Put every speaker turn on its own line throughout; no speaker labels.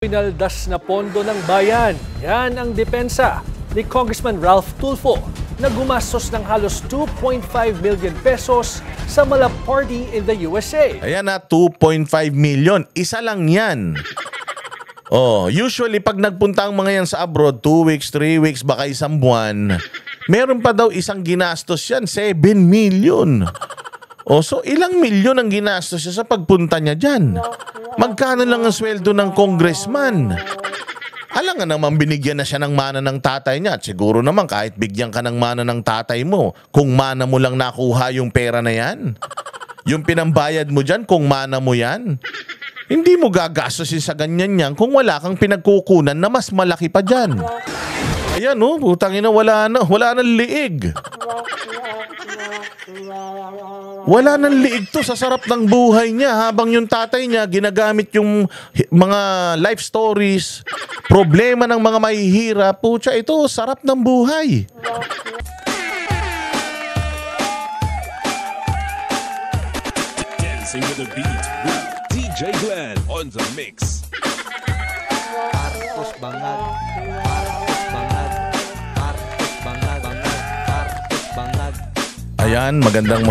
Pinaldas na pondo ng bayan. Yan ang depensa ni Congressman Ralph Tulfo na gumastos ng halos 2.5 million pesos sa Mala Party in the USA.
Ayan na, 2.5 million. Isa lang yan. Usually pag nagpunta ang mga yan sa abroad, 2 weeks, 3 weeks, baka isang buwan, meron pa daw isang ginastos yan, 7 million. So ilang milyon ang ginastos siya sa pagpunta niya dyan? Magkano lang ang sweldo ng congressman? Alam nga naman binigyan na siya ng mana ng tatay niya. At siguro naman kahit bigyan ka ng mana ng tatay mo, kung mana mo lang nakuha yung pera na yan, yung pinambayad mo dyan, kung mana mo yan, hindi mo gagastosin sa ganyan yan kung wala kang pinagkukunan na mas malaki pa dyan. Ayan putang ina, wala nang liig. Wala nang liig to sa sarap ng buhay niya habang yung tatay niya ginagamit yung mga life stories, problema ng mga mahihirap. Pucha, ito sarap ng buhay.
Dancing with the beat with DJ Glenn on the mix.
Marcos Bangag, Marcos Bangag, Marcos Bangag, Marcos Bangag.
Ayan, magandang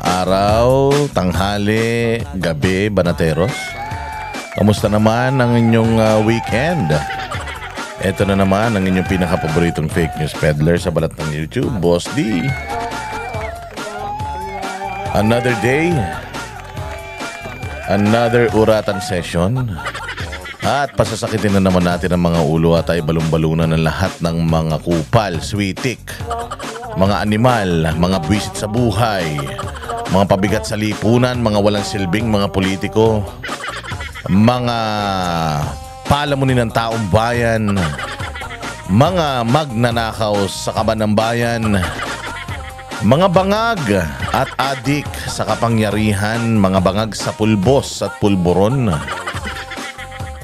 araw, tanghali, gabi, banateros. Kamusta naman ang inyong weekend? Ito na naman ang inyong pinaka-paboritong fake news peddler sa balat ng YouTube, Boss D. Another day, another uratan session. At pasasakitin na naman natin ang mga ulo at ay balong-balunan ng lahat ng mga kupal, switik, mga animal, mga buwisit sa buhay, mga pabigat sa lipunan, mga walang silbing mga politiko, mga palamunin ng taong bayan, mga magnanakaw sa kaban ng bayan, mga bangag at adik sa kapangyarihan, mga bangag sa pulbos at pulburon,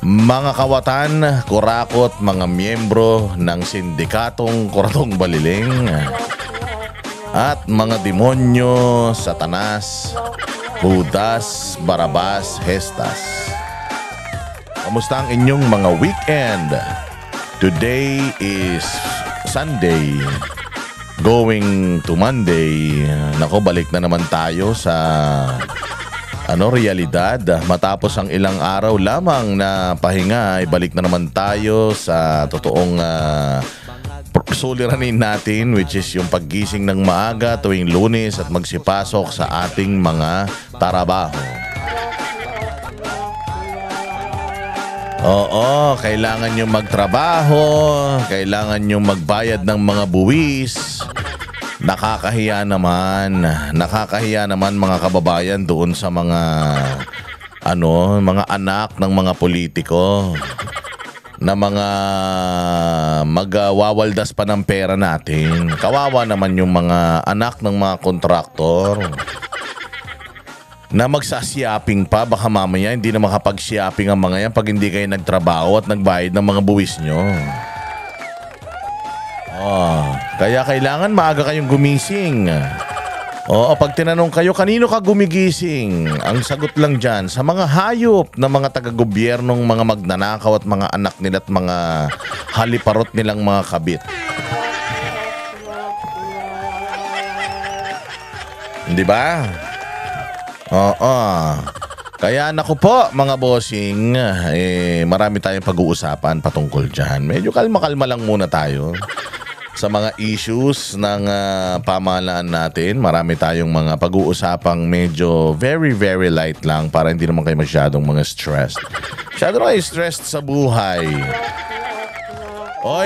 mga kawatan, kurakot, mga miyembro ng sindikatong Kuratong Baliling, at mga demonyo, Satanas, Judas, Barabas, Hestas. Kamusta ang inyong mga weekend? Today is Sunday, going to Monday. Nako, balik na naman tayo sa realidad. Matapos ang ilang araw lamang na pahinga, ay balik na naman tayo sa totoong suliranin natin, which is yung paggising ng maaga tuwing Lunes at magsipasok sa ating mga trabaho. Kailangan nyo magtrabaho, kailangan nyo magbayad ng mga buwis. Nakakahiya naman mga kababayan doon sa mga mga anak ng mga politiko na mga magwawaldas pa ng pera natin. Kawawa naman yung mga anak ng mga kontraktor na magsasiyaping pa. Baka mamaya hindi na makapag-siyaping ang mga yan pag hindi kayo nagtrabaho at nagbayad ng mga buwis nyo. Kaya kailangan maaga kayong gumising. Pag tinanong kayo, kanino ka gumigising? Ang sagot lang dyan, sa mga hayop na mga taga-gobyernong mga magnanakaw at mga anak nila at mga haliparot nilang mga kabit. Di ba? Kaya naku po mga bossing, marami tayong pag-uusapan patungkol dyan. Medyo kalma-kalma lang muna tayo sa mga issues ng pamahalaan natin. Marami tayong mga pag-uusapang medyo very very light lang para hindi naman kayo masyadong mga stressed. Masyado kayo stressed sa buhay.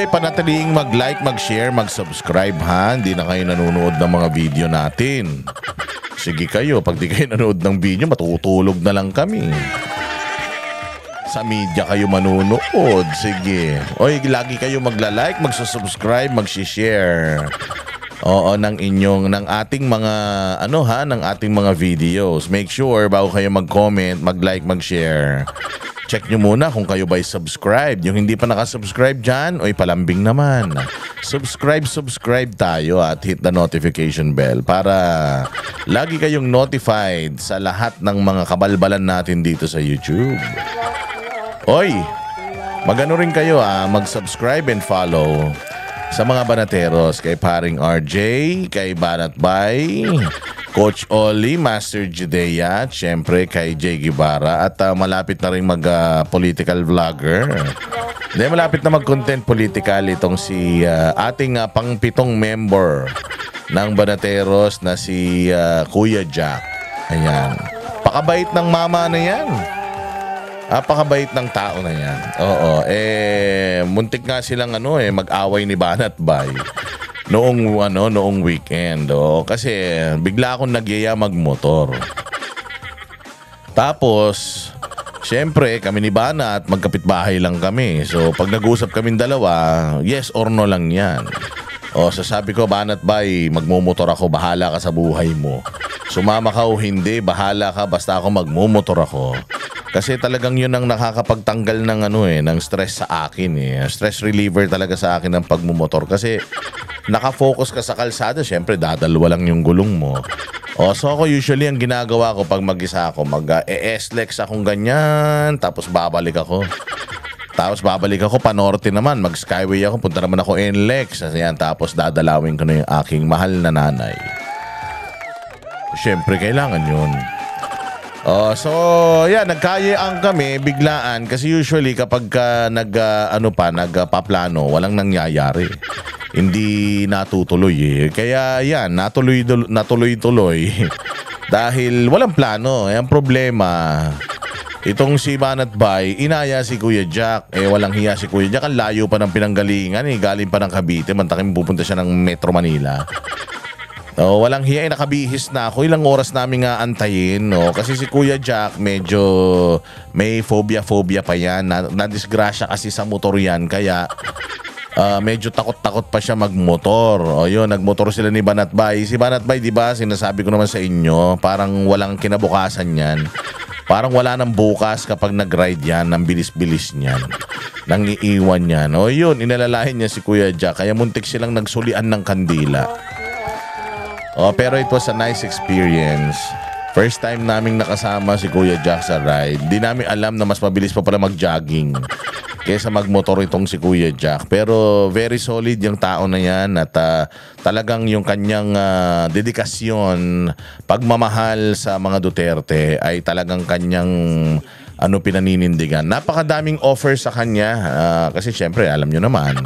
Panatiling mag-like, mag-share, mag-subscribe ha. Hindi na kayo nanonood ng mga video natin. Sige kayo, pag di kayo nanonood ng video, matutulog na lang kami. Sa media kayo manunood. Sige. Lagi kayo magla-like, magsusubscribe, mag-share. Ng ating mga ng ating mga videos. Make sure bago kayo mag-comment, mag-like, mag-share. Check nyo muna kung kayo ba'y subscribe. Yung hindi pa nakasubscribe dyan, palambing naman. Subscribe tayo at hit the notification bell para lagi kayong notified sa lahat ng mga kabalbalan natin dito sa YouTube. Oy, magano rin kayo mag-subscribe and follow sa mga banateros, kay Paring RJ, kay Banat Bay, Coach Oli, Master Judea, at syempre kay Jay Guevara, at malapit na rin mag-political vlogger. Hindi, malapit na mag-content political itong si ating pang-pitong member ng banateros na si Kuya Jack. Ayan. Pakabait ng mama na yan. Napakabait ng tao na yan. Oo. Muntik nga silang mag-away ni Banat Bay noong weekend. Kasi bigla akong nagyaya magmotor. Tapos, syempre, kami ni Banat, magkapitbahay lang kami. So, pag nag-usap kaming dalawa, yes or no lang yan. So sabi ko, Banat Bay, magmumotor ako, bahala ka sa buhay mo. Sumama ka o hindi, bahala ka, basta ako magmumotor ako. Kasi talagang yun ang nakakapagtanggal ng ng stress sa akin . Stress reliever talaga sa akin ang pagmumotor. Kasi nakafocus ka sa kalsada, syempre dadalwa lang yung gulong mo. So ako usually ang ginagawa ko pag mag-isa ako, mag-e-SLEX akong ganyan, tapos babalik ako. Panorte naman, mag-skyway ako, punta naman ako NLEX. Ayan, tapos dadalawin ko na yung aking mahal na nanay. Syempre kailangan yun. So, yan, nagkayaan kami biglaan kasi usually kapag nagpaplano, walang nangyayari. Hindi natutuloy . Kaya yan, natuloy-tuloy dahil walang plano. Ang problema, itong si Banat Bay, inaya si Kuya Jack. Walang hiya si Kuya Jack. Ang layo pa ng pinanggalingan . Galing pa ng Cavite. Mantakin pupunta siya ng Metro Manila. Walang hiya, nakabihis na ako. Ilang oras namin nga antayin. Kasi si Kuya Jack medyo may phobia pa yan. Nadisgrasya kasi sa motor yan. Kaya medyo takot-takot pa siya magmotor. Yun, nagmotor sila ni Banat Bay. Si Banat Bay, di ba, sinasabi ko naman sa inyo, parang walang kinabukasan yan. Parang wala nang bukas kapag nag-ride yan. Ang bilis-bilis niyan. Nang iiwan yan. Yun, inalalahin niya si Kuya Jack. Kaya muntik silang nagsulian ng kandila. Pero it was a nice experience. First time naming nakasama si Kuya Jack sa ride. Di namin alam na mas mabilis pa pala mag-jogging kaysa magmotor itong si Kuya Jack. Pero very solid yung tao na yan at talagang yung kanyang dedikasyon, pagmamahal sa mga Duterte ay talagang kanyang pinaninindigan. Napakadaming offers sa kanya kasi syempre alam nyo naman.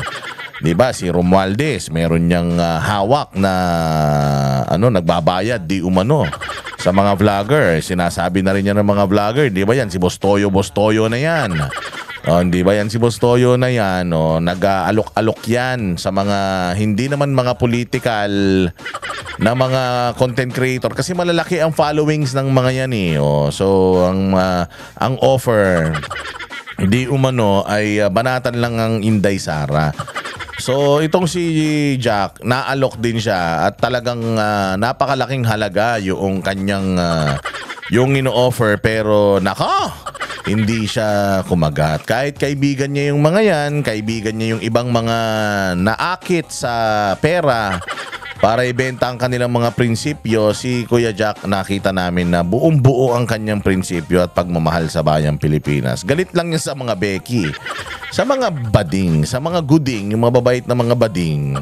Diba, si Romualdez, meron niyang hawak na nagbabayad di umano sa mga vlogger. Sinasabi na rin niya ng mga vlogger, di ba yan? Si Bostoyo na yan. Di ba yan si Bostoyo na yan? Nag-aalok-alok yan sa mga, hindi naman mga political na mga content creator. Kasi malalaki ang followings ng mga yan . So, ang offer, di umano, ay banatan lang ang Inday Sara. So itong si Jack, naalok din siya at talagang napakalaking halaga yung kanyang yung ino-offer, pero hindi siya kumagat. Kahit kaibigan niya yung mga yan, kaibigan niya yung ibang mga naakit sa pera para ibenta ang kanilang mga prinsipyo, si Kuya Jack nakita namin na buong-buo ang kanyang prinsipyo at pagmamahal sa bayang Pilipinas. Galit lang niya sa mga Becky, sa mga bading, sa mga guding, yung mababait na mga bading.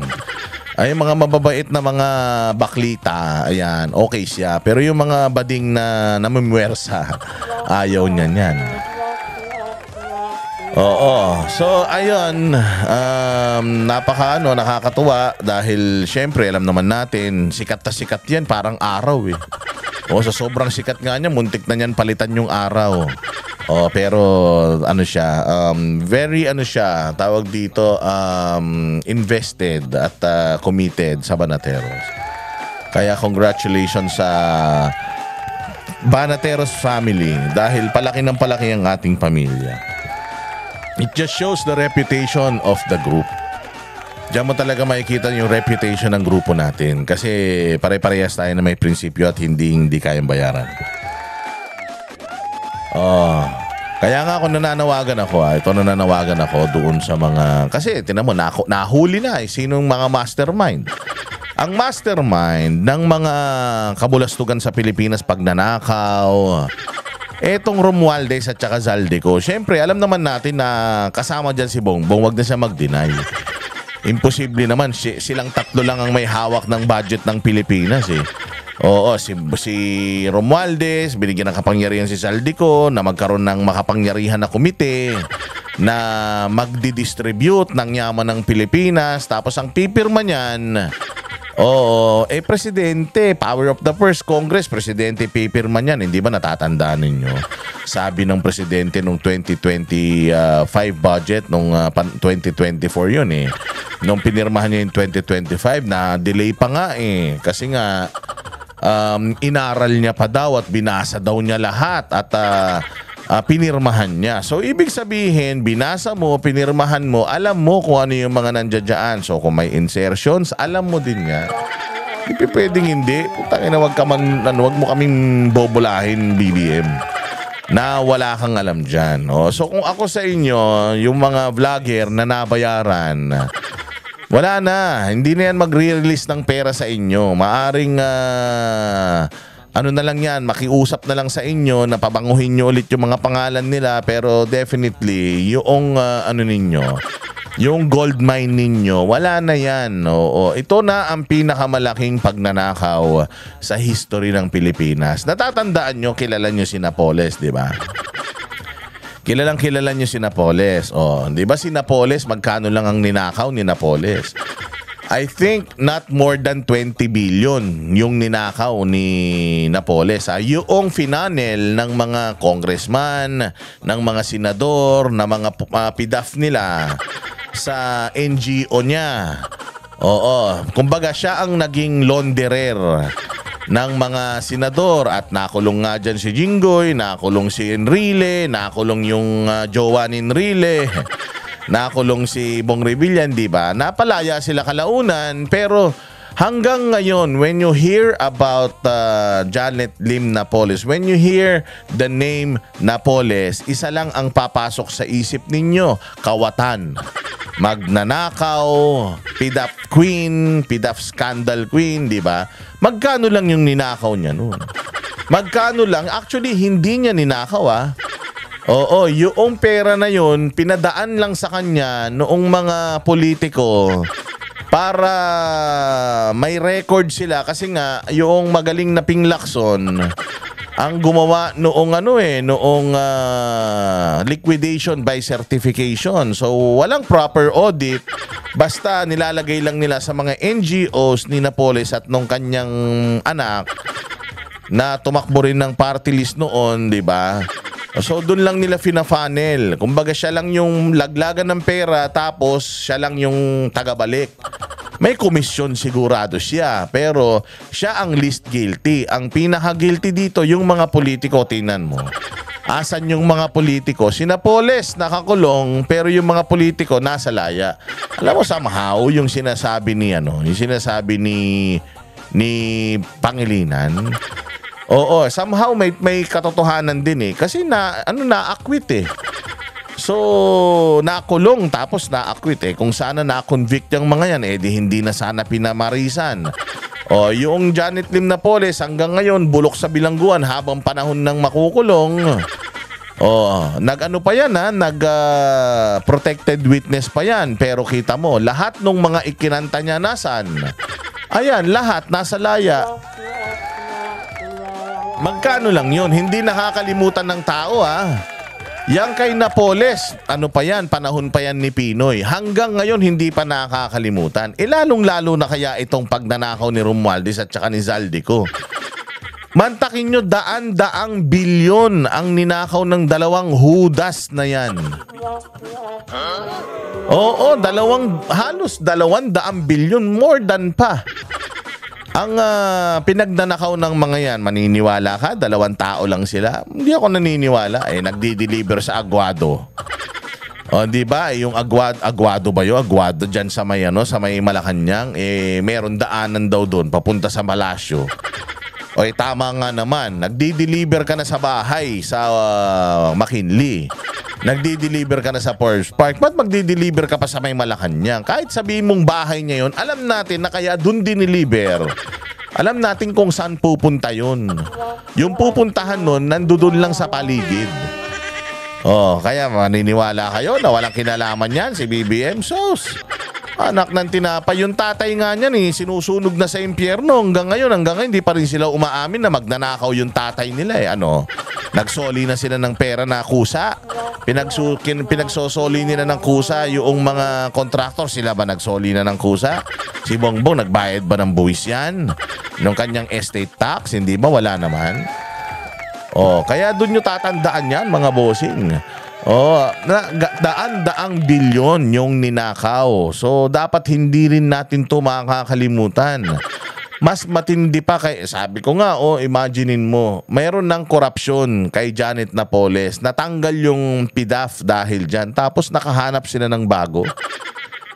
Ay, mga mababait na mga baklita, ayan, okay siya. Pero yung mga bading na namimwersa, ayaw niya niyan. So ayun, nakakatuwa dahil syempre alam naman natin, sikat na sikat yan, parang araw . Sa sobrang sikat nga niya, muntik na niyan palitan yung araw. Pero very tawag dito, invested at committed sa Banateros. Kaya congratulations sa Banateros family dahil palaki ng palaki ang ating pamilya. It just shows the reputation of the group. Diyan mo talaga makikita yung reputation ng grupo natin kasi pare-parehas tayo na may prinsipyo at hindi kayang bayaran. Kaya nga ako nananawagan ako doon sa mga, kasi tinan mo, nahuli na sinong mga mastermind. Ang mastermind ng mga kabulastugan sa Pilipinas, pagnanakaw, Etong Romualdez at saka Zaldico, syempre alam naman natin na kasama dyan si Bongbong, wag na siya mag-deny. Imposible naman, silang tatlo lang ang may hawak ng budget ng Pilipinas eh. Oo, si Romualdez, binigyan ng kapangyarihan si Zaldico na magkaroon ng makapangyarihan na komite na magdi-distribute ng yaman ng Pilipinas. Tapos ang pipirma niyan, presidente, power of the first Congress, presidente pipirma niyan. Hindi ba natatandaan ninyo? Sabi ng presidente nung 2025 budget, nung 2024 yun eh. Nung pinirmahan niya yung 2025, na delay pa nga eh. Kasi nga, inaral niya pa daw at binasa daw niya lahat at pinirmahan niya. So, ibig sabihin, binasa mo, pinirmahan mo, alam mo kung ano yung mga nandiyan. So, kung may insertions, alam mo din yan. Hindi pwedeng hindi. Putang ina, wag mo kaming bobolahin, BBM. Na wala kang alam dyan. So, kung ako sa inyo, yung mga vlogger na nabayaran, wala na. Hindi na yan mag-release ng pera sa inyo. Maaring ano na lang yan, makiusap na lang sa inyo na pabanguhin nyo ulit yung mga pangalan nila, pero definitely yung yung gold mine ninyo, wala na yan. Ito na ang pinakamalaking pagnanakaw sa history ng Pilipinas. Natatandaan nyo, kilala nyo si Napoles, di ba? Kilala nyo si Napoles. Di ba si Napoles, magkano lang ang ninakaw ni Napoles? I think not more than 20 billion yung ninakaw ni Napoles. Yung finanel ng mga congressman, ng mga senador, ng mga PDAF nila sa NGO niya. Kumbaga siya ang naging launderer ng mga senador at nakulong nga dyan si Jinggoy, nakulong si Enrile, nakulong yung jowa ni Enrile. Nakulong si Bong Revilla, di ba? Napalaya sila kalaunan, pero hanggang ngayon, when you hear about Janet Lim Napoles, when you hear the name Napoles, isa lang ang papasok sa isip ninyo, kawatan. Magnanakaw, PDAF Queen, PDAF Scandal Queen, di ba? Magkano lang yung ninakaw niya noon? Magkano lang? Actually, hindi niya ninakaw yung pera na yun, pinadaan lang sa kanya noong mga politiko para may record sila. Kasi nga, yung magaling na Ping Lacson ang gumawa noong liquidation by certification. So, walang proper audit. Basta nilalagay lang nila sa mga NGOs ni Napoles at nung kanyang anak na tumakbo rin ng party list noon, di ba? So, doon lang nila fina-funnel. Kumbaga, siya lang yung laglagan ng pera, tapos siya lang yung tagabalik. May komisyon sigurado siya, pero siya ang least guilty. Ang pinaka-guilty dito, yung mga politiko, tingnan mo. Asan yung mga politiko? Si Napoles, nakakulong, pero yung mga politiko, nasa laya. Alam mo, somehow, yung sinasabi ni Pangilinan, somehow may katotohanan din eh. Kasi na-acquit eh. So, nakulong tapos na-acquit eh. Kung sana na-convict yung mga yan, di hindi na sana pinamarisan. Yung Janet Lim Napoles hanggang ngayon, bulok sa bilangguan habang panahon ng makukulong. Nag-ano pa yan nag-protected witness pa yan. Pero kita mo, lahat ng mga ikinanta niya nasan? Ayan, lahat nasa laya. Magkano lang yun? Hindi nakakalimutan ng tao Yang kay Napoles, panahon pa yan ni Pinoy. Hanggang ngayon hindi pa nakakalimutan. Lalong-lalo na kaya itong pagnanakaw ni Romualdez at saka ni Zaldico. Mantakin nyo, daan-daang bilyon ang ninakaw ng dalawang Judas na yan. Halos 200 bilyon, more than pa. Ang pinagnanakaw ng mga yan, maniniwala ka? 2 tao lang sila? Hindi ako naniniwala. Nagdi-deliver sa Aguado. Di ba? Yung Aguado ba yun? Aguado dyan sa may, sa may Malacanang. Meron daanan daw doon, papunta sa Malasyo. Tama nga naman. Nagdi-deliver ka na sa bahay sa McKinley. Nagdi-deliver ka na sa Forest Park. Ba't magdi-deliver ka pa sa may Malacanang? Kahit sabihin mong bahay niya yun, alam natin na kaya dun diniliver Alam natin kung saan pupunta yun. Yung pupuntahan nun, nandoon lang sa paligid. Oh, kaya maniniwala kayo na walang kinalaman yan si BBM Sos. Anak ng tinapay. Yung tatay nga niyan sinusunog na sa impyerno. Hanggang ngayon hindi pa rin sila umaamin na magnanakaw yung tatay nila eh. Nagsoli na sila ng pera na kusa. Pinagsosoli nila ng kusa yung mga contractor. Sila ba nagsoli na ng kusa? Si Bongbong nagbayad ba ng buwis yan? Nung kanyang estate tax, hindi ba? Wala naman. Kaya doon nyo tatandaan yan mga bossing. Daan-daang bilyon yung ninakaw. So, dapat hindi rin natin ito makakalimutan. Mas matindi pa sabi ko nga, imaginein mo, mayroon ng korupsyon kay Janet Napoles. Natanggal yung PDAF dahil dyan. Tapos nakahanap sila ng bago.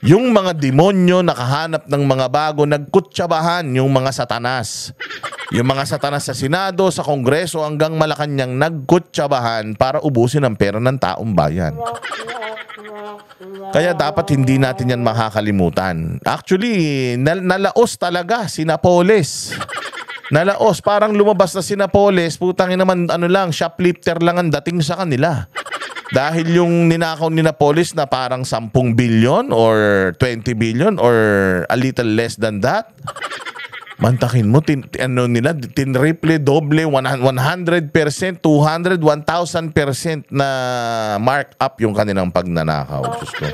Yung mga demonyo nakahanap ng mga bago, nagkutsabahan yung mga satanas. Yung mga satanas sa Senado, sa Kongreso, hanggang Malacanang nagkutsabahan para ubusin ang pera ng taong bayan. Kaya dapat hindi natin yan makakalimutan. Actually, nalaos talaga si Napoles. Nalaos, parang lumabas na si Napoles, putangin naman shoplifter lang ang dating sa kanila. Dahil yung ninakaw ni Napoles na parang 10 billion or 20 billion or a little less than that. Mantakin mo, tinriple, doble, 100%, 200, 1,000% na mark up yung kanilang pagnanakaw. Diyos ko.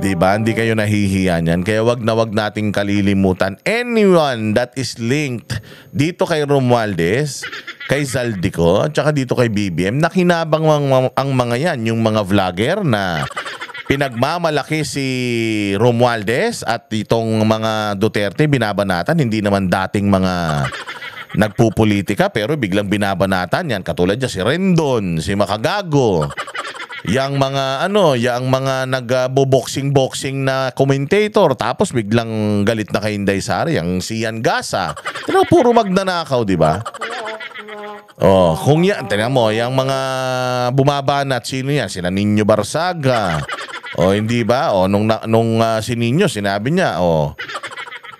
Diba? Hindi kayo nahihiya niyan. Kaya wag nating kalilimutan. Anyone that is linked dito kay Romualdez, kay Zaldico, at saka dito kay BBM, nakinabang ang mga yan, yung mga vlogger na pinagmamalaki si Romualdez at itong mga Duterte binabanatan. Hindi naman dating mga nagpupolitika pero biglang binabanatan yan. Katulad dyan si Rendon, si Makagago, yang mga nagbo-boxing na commentator, tapos biglang galit na kay Inday Sara, yang si Yan Gasa. Pero puro magnanakaw, di ba? Kung yan, tingnan mo, yung mga bumabanat, sino yan? Sila Nino Barsaga. Hindi ba? Nung si Nino, sinabi niya,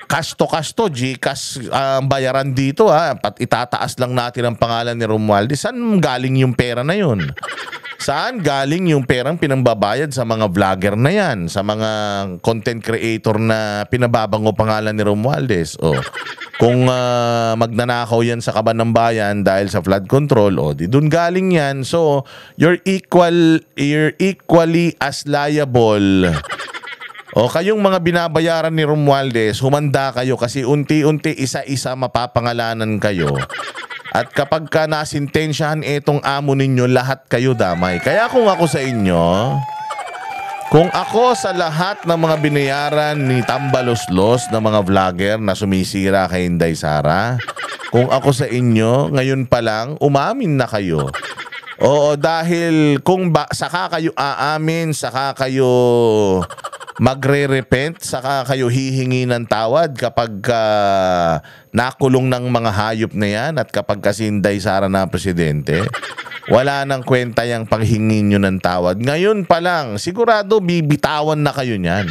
kasto, Gcash bayaran dito itataas lang natin ang pangalan ni Romualdez. Saan galing yung pera na yun? Saan galing yung perang pinambabayad sa mga vlogger na yan? Sa mga content creator na pinababango pangalan ni Romualdez? Kung magnanakaw yan sa kaban ng bayan dahil sa flood control, di dun galing yan. So, you're equally as liable. Kayong mga binabayaran ni Romualdez, humanda kayo kasi unti-unti, isa-isa mapapangalanan kayo. At kapag ka nasintensyahan itong amo ninyo, lahat kayo damay. Kaya kung ako sa inyo, kung ako sa lahat ng mga binayaran ni Tambaloslos na mga vlogger na sumisira kay Inday Sara, kung ako sa inyo, ngayon pa lang, umamin na kayo. Dahil kung saka kayo aamin, saka kayo magre-repent, saka kayo hihingi ng tawad kapag nakulong ng mga hayop na yan at kapag kasi Inday Sara na presidente. Wala nang kwenta yung panghingin nyo ng tawad. Ngayon pa lang, sigurado bibitawan na kayo niyan.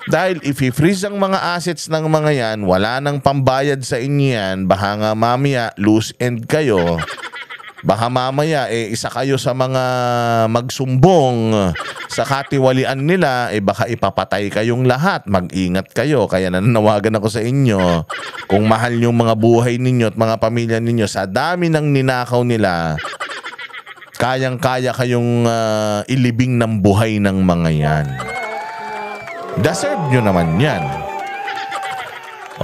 Dahil if i-freeze ang mga assets ng mga yan, wala nang pambayad sa inyo yan, baka nga mamaya loose end kayo. Baka mamaya isa kayo sa mga magsumbong sa katiwalian nila, baka ipapatay kayong lahat. Mag-ingat kayo. Kaya nananawagan ako sa inyo, kung mahal yung mga buhay ninyo at mga pamilya ninyo, sa dami ng ninakaw nila, kayang-kaya kayong ilibing ng buhay ng mga yan. Deserve nyo naman yan.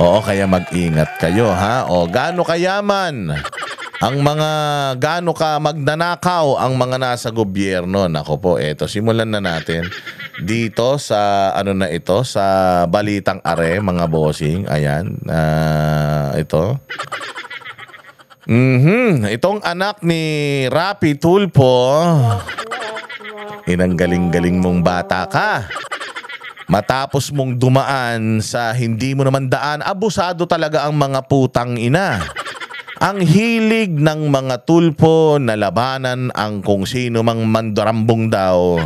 Kaya mag-ingat kayo, ha? Gaano kayaman gaano ka magnanakaw ang mga nasa gobyerno. Nako po, simulan na natin dito sa sa Balitang Are, mga bossing. Ayan, ito. Itong anak ni Rapi Tulfo, inang galing-galing mong bata ka. Matapos mong dumaan sa hindi mo naman daan, abusado talaga ang mga putang ina. Ang hilig ng mga Tulfo na labanan ang kung sino mang mandarambong daw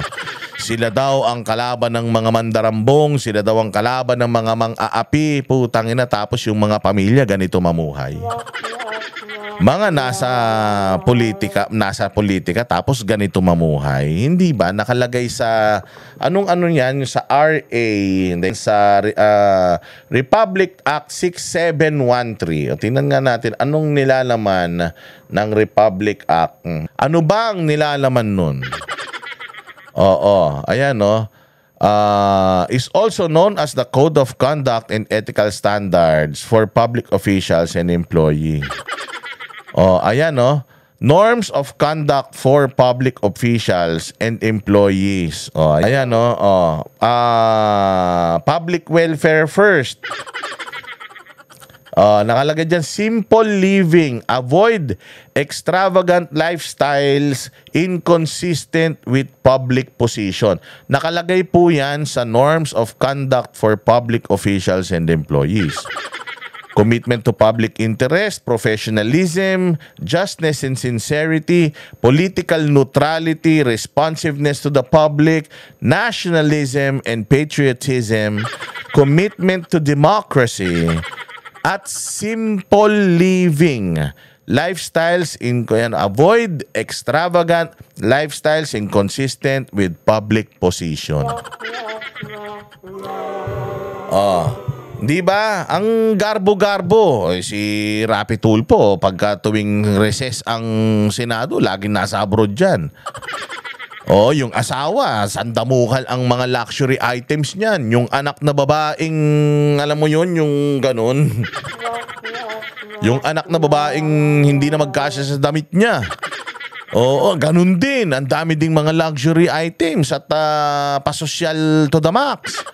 Sila daw ang kalaban ng mga mandarambong, sila daw ang kalaban ng mga mang-aapi, putang ina, tapos yung mga pamilya ganito mamuhay. Mga nasa politika tapos ganito mamuhay. Hindi ba nakalagay sa anong yan sa RA, sa Republic Act 6713. O tingnan nga natin anong nilalaman ng Republic Act. Ano ba ang nilalaman nun? Oo, ayan no. Is also known as the Code of Conduct and Ethical Standards for Public Officials and Employees. Ayan no. Norms of Conduct for Public Officials and Employees. Ayan no. Public Welfare First. Nakalagay dyan, simple living, avoid extravagant lifestyles inconsistent with public position. Nakalagay po yan sa Norms of Conduct for Public Officials and Employees. Commitment to public interest, professionalism, justness and sincerity, political neutrality, responsiveness to the public, nationalism and patriotism, commitment to democracy, at simple living. Lifestyles avoid extravagant lifestyles inconsistent with public position. Di ba? Ang garbo-garbo. Si Rapi Tulfo, pagka tuwing recess ang Senado, laging nasa abroad dyan. Yung asawa, sandamukal ang mga luxury items niyan. Yung anak na babaeng, alam mo yun, yung ganun. Yung anak na babaeng hindi na magkasya sa damit niya. Ganun din. Ang dami ding mga luxury items at pasosyal to the max.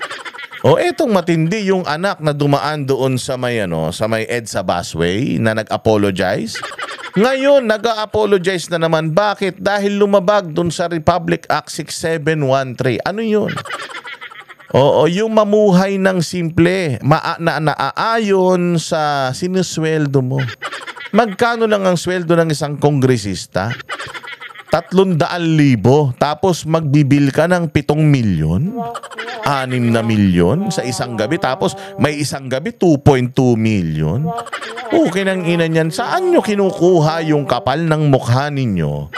Etong matindi yung anak na dumaan doon sa may EDSA busway na nag-apologize. Ngayon, nag-apologize na naman. Bakit? Dahil lumabag doon sa Republic Act 6713. Ano yun? Yung mamuhay ng simple, naaayon sa sinusweldo mo. Magkano lang ang sweldo ng isang kongresista? 300,000. Tapos magbibil ka ng 7 milyon? 6 na milyon sa isang gabi. Tapos may isang gabi 2.2 milyon. Okay nang ina niyan. Saan nyo kinukuha yung kapal ng mukha ninyo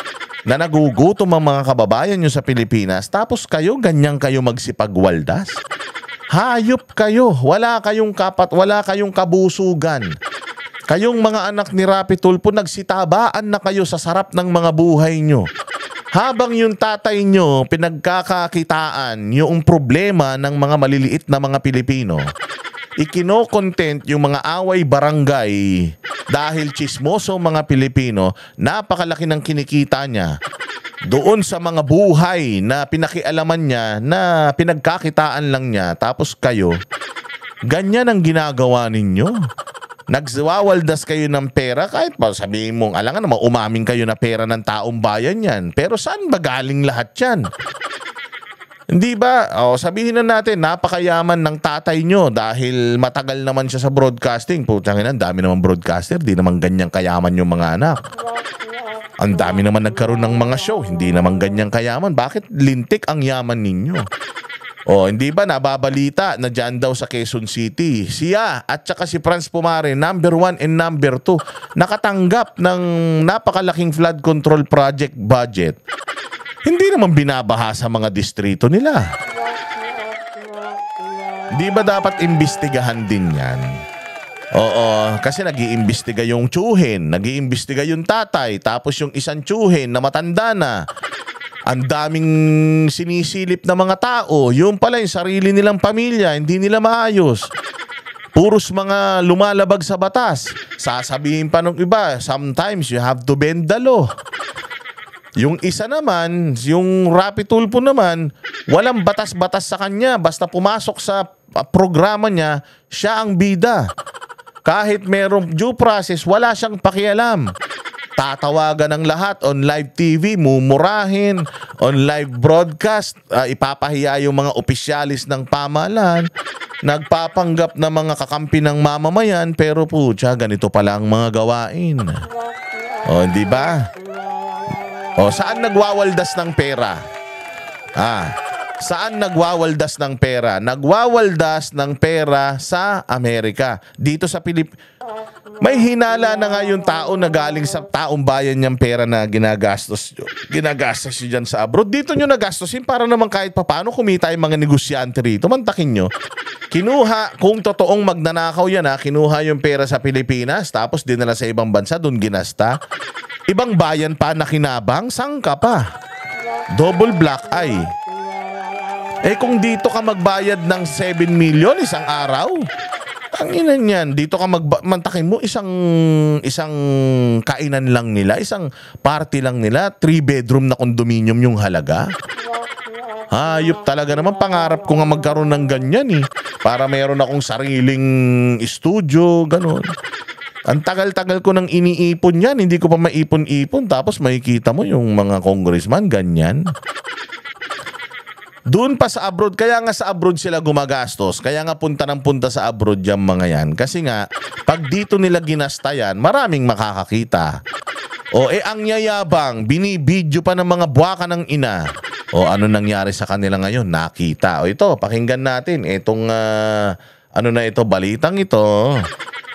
na nagugutom ang mga kababayan nyo sa Pilipinas? Tapos kayo, ganyan kayo magsipagwaldas? Hayop kayo. Wala kayong wala kayong kabusugan. Kayong mga anak ni Rapi Tulfo, nagsitabaan na kayo sa sarap ng mga buhay nyo. Habang yung tatay nyo pinagkakakitaan yung problema ng mga maliliit na mga Pilipino, ikino-content yung mga away barangay dahil chismoso mga Pilipino, napakalaki ng kinikita niya doon sa mga buhay na pinakialaman niya, na pinagkakitaan lang niya. Tapos kayo, ganyan ang ginagawa ninyo. Nagsawawaldas kayo ng pera, kahit pa sabihin mong alangan naman umaming kayo na pera ng taong bayan yan. Pero saan ba galing lahat yan? Hindi ba? Sabihin na natin, napakayaman ng tatay nyo dahil matagal naman siya sa broadcasting. Putangin na, dami naman broadcaster, di naman ganyang kayaman yung mga anak. Ang dami naman nagkaroon ng mga show, hindi naman ganyang kayaman. Bakit lintik ang yaman ninyo? Hindi ba nababalita na dyan daw sa Quezon City, siya at saka si Franz Pumare, number 1 and number 2, nakatanggap ng napakalaking flood control project budget. Hindi naman binabaha sa mga distrito nila. Di ba dapat imbestigahan din yan? Kasi nag-iimbestiga yung tsuhin, nag-iimbestiga yung tatay, tapos yung isang tsuhin na matanda na. Ang daming sinisilip na mga tao. Yung pala yung sarili nilang pamilya, hindi nila maayos. Puros mga lumalabag sa batas. Sasabihin pa ng iba, sometimes you have to bend the law. Yung isa naman, yung Rapi Tulfo naman, walang batas-batas sa kanya. Basta pumasok sa programa niya, siya ang bida. Kahit merong due process, wala siyang pakialam. Tatawagan ng lahat on live TV, mumurahin, on live broadcast, ipapahiya yung mga opisyalis ng pamahalaan, nagpapanggap na mga kakampi ng mamamayan, pero putya, ganito pala ang mga gawain. Di ba? Saan nagwawaldas ng pera? Saan nagwawaldas ng pera? Nagwawaldas ng pera sa Amerika. Dito sa may hinala na nga yung tao na galing sa taong bayan niyang pera na ginagastos nyo dyan sa abroad. Dito nyo nagastosin para naman kahit papaano kumita yung mga negosyante rito. Mantakin nyo. Kinuha, kung totoong magnanakaw yan kinuha yung pera sa Pilipinas tapos dinala sa ibang bansa, doon ginasta. Ibang bayan pa na kinabang, sangka pa. Double black eye. Kung dito ka magbayad ng 7 million isang araw, ang ina niyan, dito ka mantakin mo isang kainan lang nila, isang party lang nila, 3-bedroom na condominium yung halaga. Hayop talaga naman, pangarap ko nga magkaroon ng ganyan para mayroon akong sariling studio, ganun. Ang tagal-tagal ko nang iniipon yan, hindi ko pa maipon-ipon, tapos makikita mo yung mga congressman, ganyan. Doon pa sa abroad, kaya nga sa abroad sila gumagastos. Kaya nga punta ng punta sa abroad yung mga yan. Kasi nga, pag dito nila ginasta yan, maraming makakakita. Ang yayabang, binibidyo pa ng mga buwaka ng ina. Ano nangyari sa kanila ngayon? Nakita. Ito, pakinggan natin. Itong, balitang ito.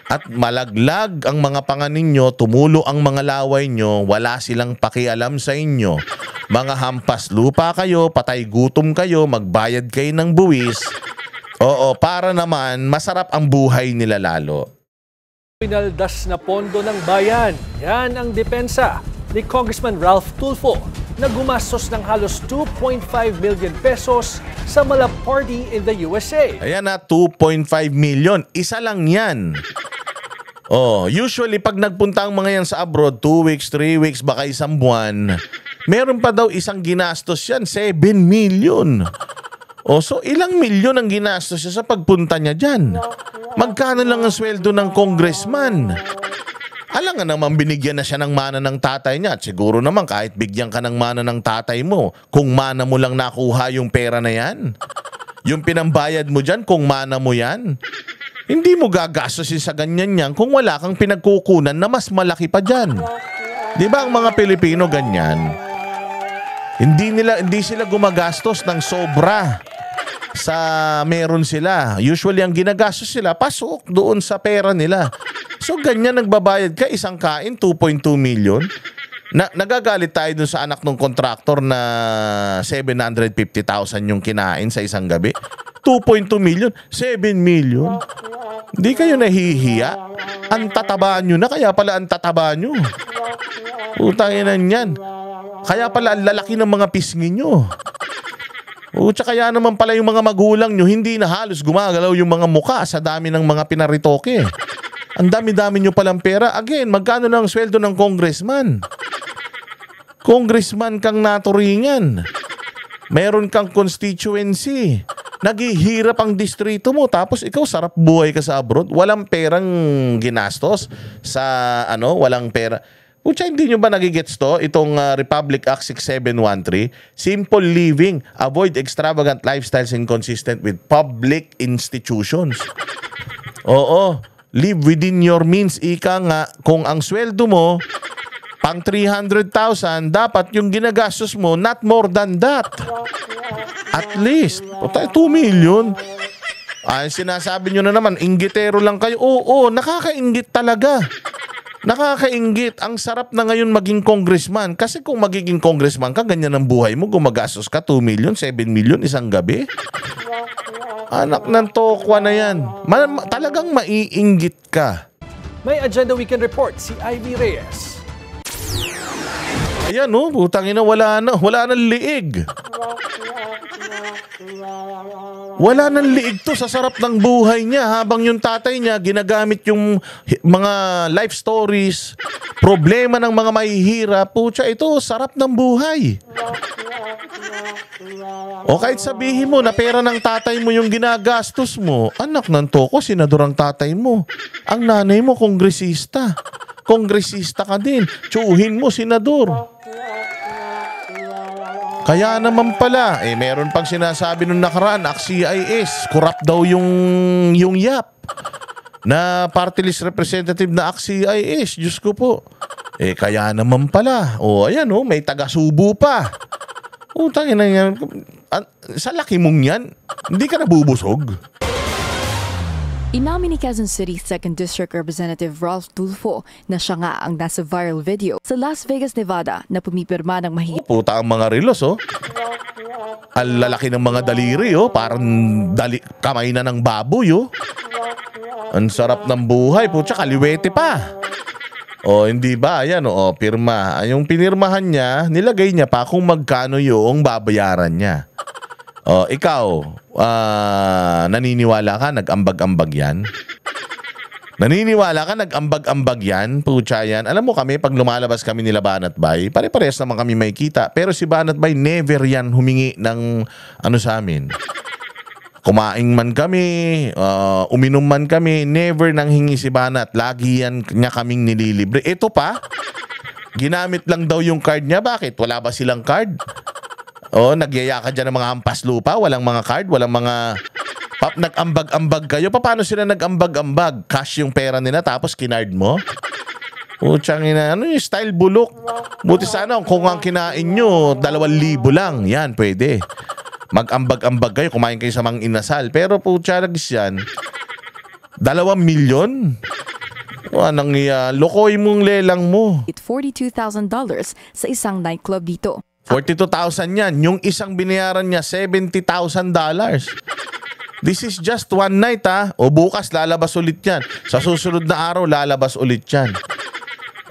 At malaglag ang mga panga ninyo, tumulo ang mga laway nyo, wala silang pakialam sa inyo. Mga hampas lupa kayo, patay gutom kayo, magbayad kayo ng buwis. Para naman masarap ang buhay nila lalo.
Pinaldas na pondo ng bayan. Yan ang depensa ni Congressman Ralph Tulfo na gumastos ng halos 2.5 million pesos sa Mala Party in the USA.
Ayan 2.5 million. Isa lang yan. Usually pag nagpunta ang mga yan sa abroad, 2 weeks, 3 weeks, baka isang buwan, meron pa daw isang ginastos yan, 7 million. So ilang milyon ang ginastos siya sa pagpunta niya dyan? Magkano lang ang sweldo ng congressman? Alam nga naman binigyan na siya ng mana ng tatay niya. At siguro naman kahit bigyan ka ng mana ng tatay mo, kung mana mo lang nakuha yung pera na yan, yung pinambayad mo dyan, kung mana mo yan, hindi mo gagastosin sa ganyan yan kung wala kang pinagkukunan na mas malaki pa dyan. Di ba ang mga Pilipino ganyan? Hindi sila gumagastos ng sobra sa meron sila. Usually ang ginagastos sila pasok doon sa pera nila. So ganyan nagbabayad ka isang kain 2.2 million. Nagagalit tayo dun sa anak ng kontraktor na 750,000 yung kinain sa isang gabi. 2.2 million, 7 million. Di kayo nahihiya? Ang tataba nyo na, kaya pala ang tataba nyo. Utanginan yan. Kaya pala ang lalaki ng mga pisngi nyo. Kaya naman pala yung mga magulang nyo, hindi na halos gumagalaw yung mga muka sa dami ng mga pinaritoke. Ang dami-dami nyo palang pera. Again, magkano na ang sweldo ng congressman? Congressman kang naturingan. Meron kang constituency. Naghihirap ang distrito mo tapos ikaw sarap buhay ka sa abroad. Walang perang ginastos sa walang pera. Hindi nyo ba nagigets to? Itong Republic Act 6713, simple living, avoid extravagant lifestyles inconsistent with public institutions. Live within your means. Ika nga, kung ang sweldo mo pang 300,000, dapat yung ginagastos mo not more than that. At least 2 million. Sinasabi nyo na naman, inggitero lang kayo. Nakakainggit talaga. Nakakainggit. Ang sarap na ngayon maging congressman. Kasi kung magiging congressman ka, ganyan ang buhay mo, gumagastos ka 2 million, 7 million isang gabi. Anak ng tokwa na yan. Talagang maiinggit ka.
May Agenda Weekend Report si Ivy Reyes.
Ayan putang ina, wala nang liig. Wala nang liig to sa sarap ng buhay niya habang yung tatay niya ginagamit yung mga life stories, problema ng mga mahihirap. Ito, sarap ng buhay. O kahit sabihin mo na pera ng tatay mo yung ginagastos mo, anak ng toko, senador ang tatay mo. Ang nanay mo, kongresista. Kongresista ka din. Tsuhin mo, senador. Kaya naman pala, meron pang sinasabi nung nakaraan, ACT-CIS, corrupt daw yung YAP na party list representative na ACT-CIS. Diyos ko po. Kaya naman pala. Ayan may taga-Subo pa. Utang ina yan. Sa laki mong yan, hindi ka nabubusog.
Inamin ni Quezon City 2nd District Representative Ralph Tulfo na siya nga ang nasa viral video sa Las Vegas, Nevada na pumipirma ng mahigit
Puta ang mga relos, oh. Ang lalaki ng mga daliri, oh. Parang kamay na ng baboy, oh. Ang sarap ng buhay, putya, kaliwete pa. O, hindi ba? Ayan, o, pirma. Yung pinirmahan niya, nilagay niya pa kung magkano yung babayaran niya. O, ikaw, naniniwala ka, nag-ambag-ambag yan? Naniniwala ka, nag-ambag-ambag yan? Putya yan. Alam mo kami, pag lumalabas kami nila Banat Bay, pare-parehas naman kami may kita. Pero si Banat Bay, never yan humingi ng ano sa amin. Kumain man kami, uminom man kami, never nang hingi si Banat. Lagi yan niya kaming nililibre. Ito pa, ginamit lang daw yung card niya. Bakit? Wala ba silang card? O, nagyaya ka dyan ng mga hampas lupa, walang mga card, walang mga... nag-ambag-ambag kayo. Paano sila nag-ambag-ambag? Cash yung pera nila tapos kinard mo? Putsang ina, ano yung style bulok? Buti sana kung ang kinain nyo, 2,000 lang. Yan, pwede. Mag-ambag-ambag kayo, kumain kayo sa mga inasal. Pero putya nagis yan, 2 milyon? Anong lokoy mong lelang mo.
$42,000 sa isang nightclub dito.
42,000 yan. Yung isang binayaran niya, $70,000. This is just one night, ha. O bukas, lalabas ulit yan. Sa susunod na araw, lalabas ulit yan.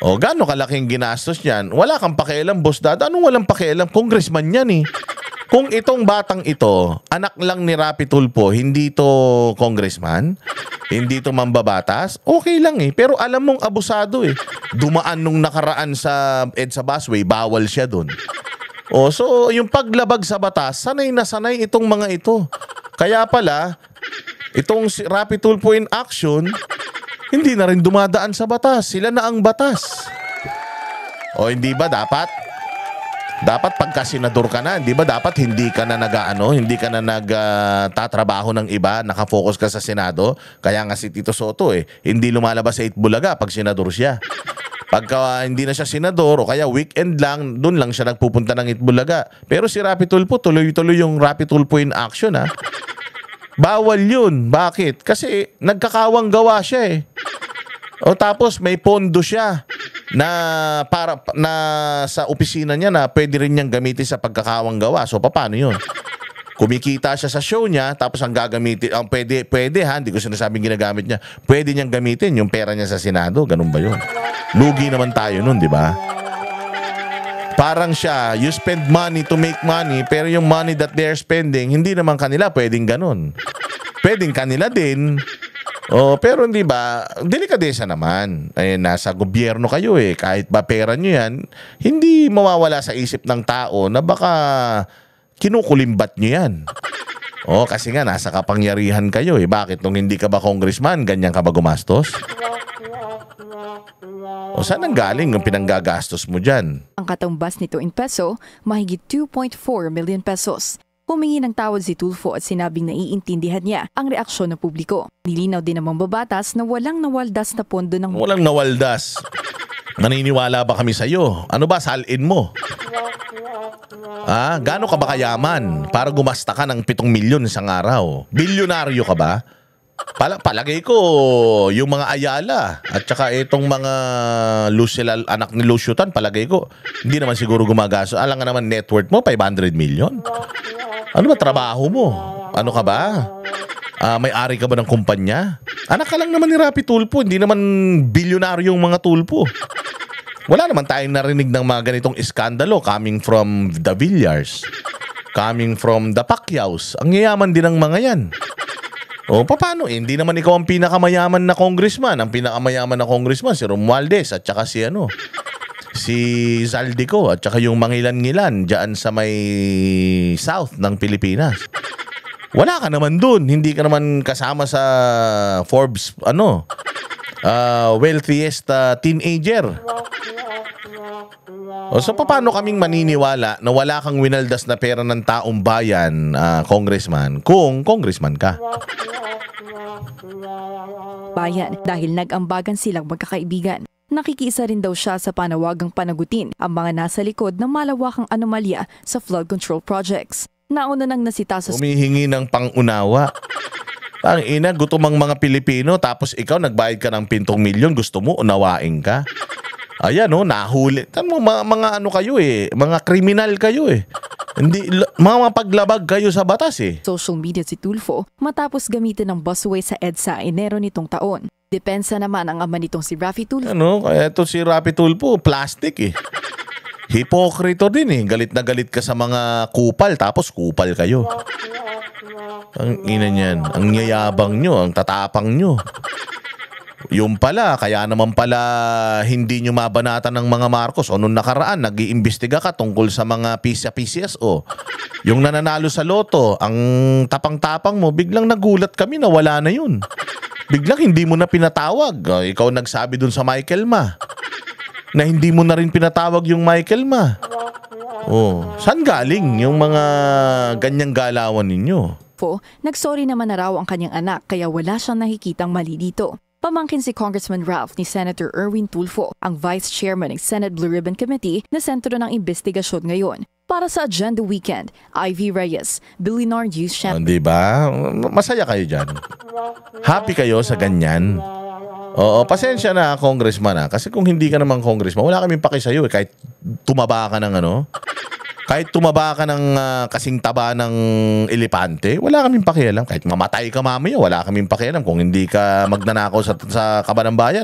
O gaano kalaking ginastos yan? Wala kang pakialam, boss dad. Anong walang pakialam? Congressman yan, eh. Kung itong batang ito, anak lang ni Rapi Tulfo, hindi to congressman, hindi to mambabatas, okay lang eh. Pero alam mong abusado eh. Dumaan nung nakaraan sa EDSA busway, bawal siya dun. O so, yung paglabag sa batas, sanay na sanay itong mga ito. Kaya pala, itong si Rapi Tulfo in action, hindi na rin dumadaan sa batas. Sila na ang batas. O hindi ba dapat? Dapat pagka senador ka na, di ba dapat hindi ka na hindi ka na nagtatrabaho ng iba, nakafocus ka sa Senado. Kaya nga si Tito Soto hindi lumalabas sa Itbulaga pag senador siya. Pagka hindi na siya senador o kaya weekend lang, doon lang siya nagpupunta ng Itbulaga. Pero si Rapi Tulfo, tuloy-tuloy yung Rapi Tulfo in action, ha. Bawal yun. Bakit? Kasi nagkakawang gawa siya O tapos may pondo siya na para na sa opisina niya na pwede rin niyang gamitin sa pagkakawang gawa. So paano 'yun? Kumikita siya sa show niya tapos ang gagamitin, ang pwede ha, hindi ko sinasabing ginagamit niya. Pwede niyang gamitin yung pera niya sa Senado, ganun ba 'yun? Lugi naman tayo nun, di ba? Parang siya, you spend money to make money, pero yung money that they're spending, hindi naman kanila pwedeng ganun. Pwedeng kanila din. Oh, pero hindi ba, delikadesa naman. Nasa gobyerno kayo kahit ba pera nyo yan, hindi mawawala sa isip ng tao na baka kinukulimbat nyo yan. Oh, kasi nga nasa kapangyarihan kayo Bakit nung hindi ka ba congressman, ganyan ka ba gumastos? O saan ang galing yung pinanggagastos mo dyan?
Ang katumbas nito in peso, mahigit 2.4 million pesos. Humingi ng tawad si Tulfo at sinabing naiintindihan niya ang reaksyon ng publiko. Nilinaw din ng mambabatas na walang nawaldas na pondo ng...
Walang nawaldas. Naniniwala ba kami sa'yo? Ano ba, salin mo? Gaano ka ba kayaman para gumasta ka ng 7 milyon isang araw? Bilyonaryo ka ba? Palagay ko, yung mga Ayala at saka itong mga anak ni Luciutan, palagay ko, hindi naman siguro gumagaso. Alam nga naman, net worth mo, 500 million. Ano ba trabaho mo? Ano ka ba? May-ari ka ba ng kumpanya? Anak ka lang naman ni Rapi Tulfo, hindi naman bilyonaryo yung mga Tulfo. Wala naman tayong narinig ng mga ganitong iskandalo coming from the Villars, coming from the Pacquiaos. Ang yayaman din ng mga yan. O paano? Hindi naman ikaw ang pinakamayaman na congressman. Ang pinakamayaman na congressman si Romualdez at saka si Zaldico at saka yung mangilan-ngilan dyan sa may south ng Pilipinas. Wala ka naman dun. Hindi ka naman kasama sa Forbes wealthiest teenager. O so paano kaming maniniwala na wala kang winaldas na pera ng taong bayan, congressman, kung congressman ka?
Bayan dahil nag-ambagan silang magkakaibigan. Nakikiisa rin daw siya sa panawagang panagutin ang mga nasa likod ng malawakang anomalya sa flood control projects. Nauna nang nasita sa
Humihingi ng pangunawa. Ang ina, gutom ang mga Pilipino, tapos ikaw nagbayad ka ng 7 milyon, gusto mo unawain ka? Ayan nahuli. Tamo mga ano kayo mga kriminal kayo Hindi mga paglabag kayo sa batas
social media si Tulfo matapos gamitin ng busway sa EDSA Enero nitong taon. Depensa naman ang ama nitong si Raffy Tulfo.
Kaya ito si Raffy Tulfo, plastic Hipokrito din Galit na galit ka sa mga kupal, tapos kupal kayo. Ang ina niyan, ang yayabang nyo, ang tatapang nyo. Yung pala, kaya naman pala hindi nyo mabanatan ng mga Marcos. O nung nakaraan, nag-iimbestiga ka tungkol sa mga PCSO. Yung nananalo sa loto, ang tapang-tapang mo, biglang nagulat kami na wala na yun. Biglang hindi mo na pinatawag. Ikaw nagsabi dun sa Michael Ma na hindi mo na rin pinatawag yung Michael Ma. Saan galing yung mga ganyang galawan ninyo?
Nagsorry naman na raw ang kanyang anak kaya wala siyang nakikitang mali dito. Pamangkin si Congressman Ralph ni Senator Erwin Tulfo, ang Vice Chairman ng Senate Blue Ribbon Committee na sentro ng investigasyon ngayon. Para sa Agenda Weekend, Ivy Reyes, Billionaire News Channel.
Diba? Masaya kayo dyan. Happy kayo sa ganyan. Oo, pasensya na, Congressman kasi kung hindi ka naman Congressman, wala kaming paki sa'yo kahit tumaba ka ng kahit tumaba ka ng kasing taba ng elepante, wala kaming pakialam. Kahit mamatay ka mamaya, wala kaming pakialam kung hindi ka magnanakaw sa kaban ng bayan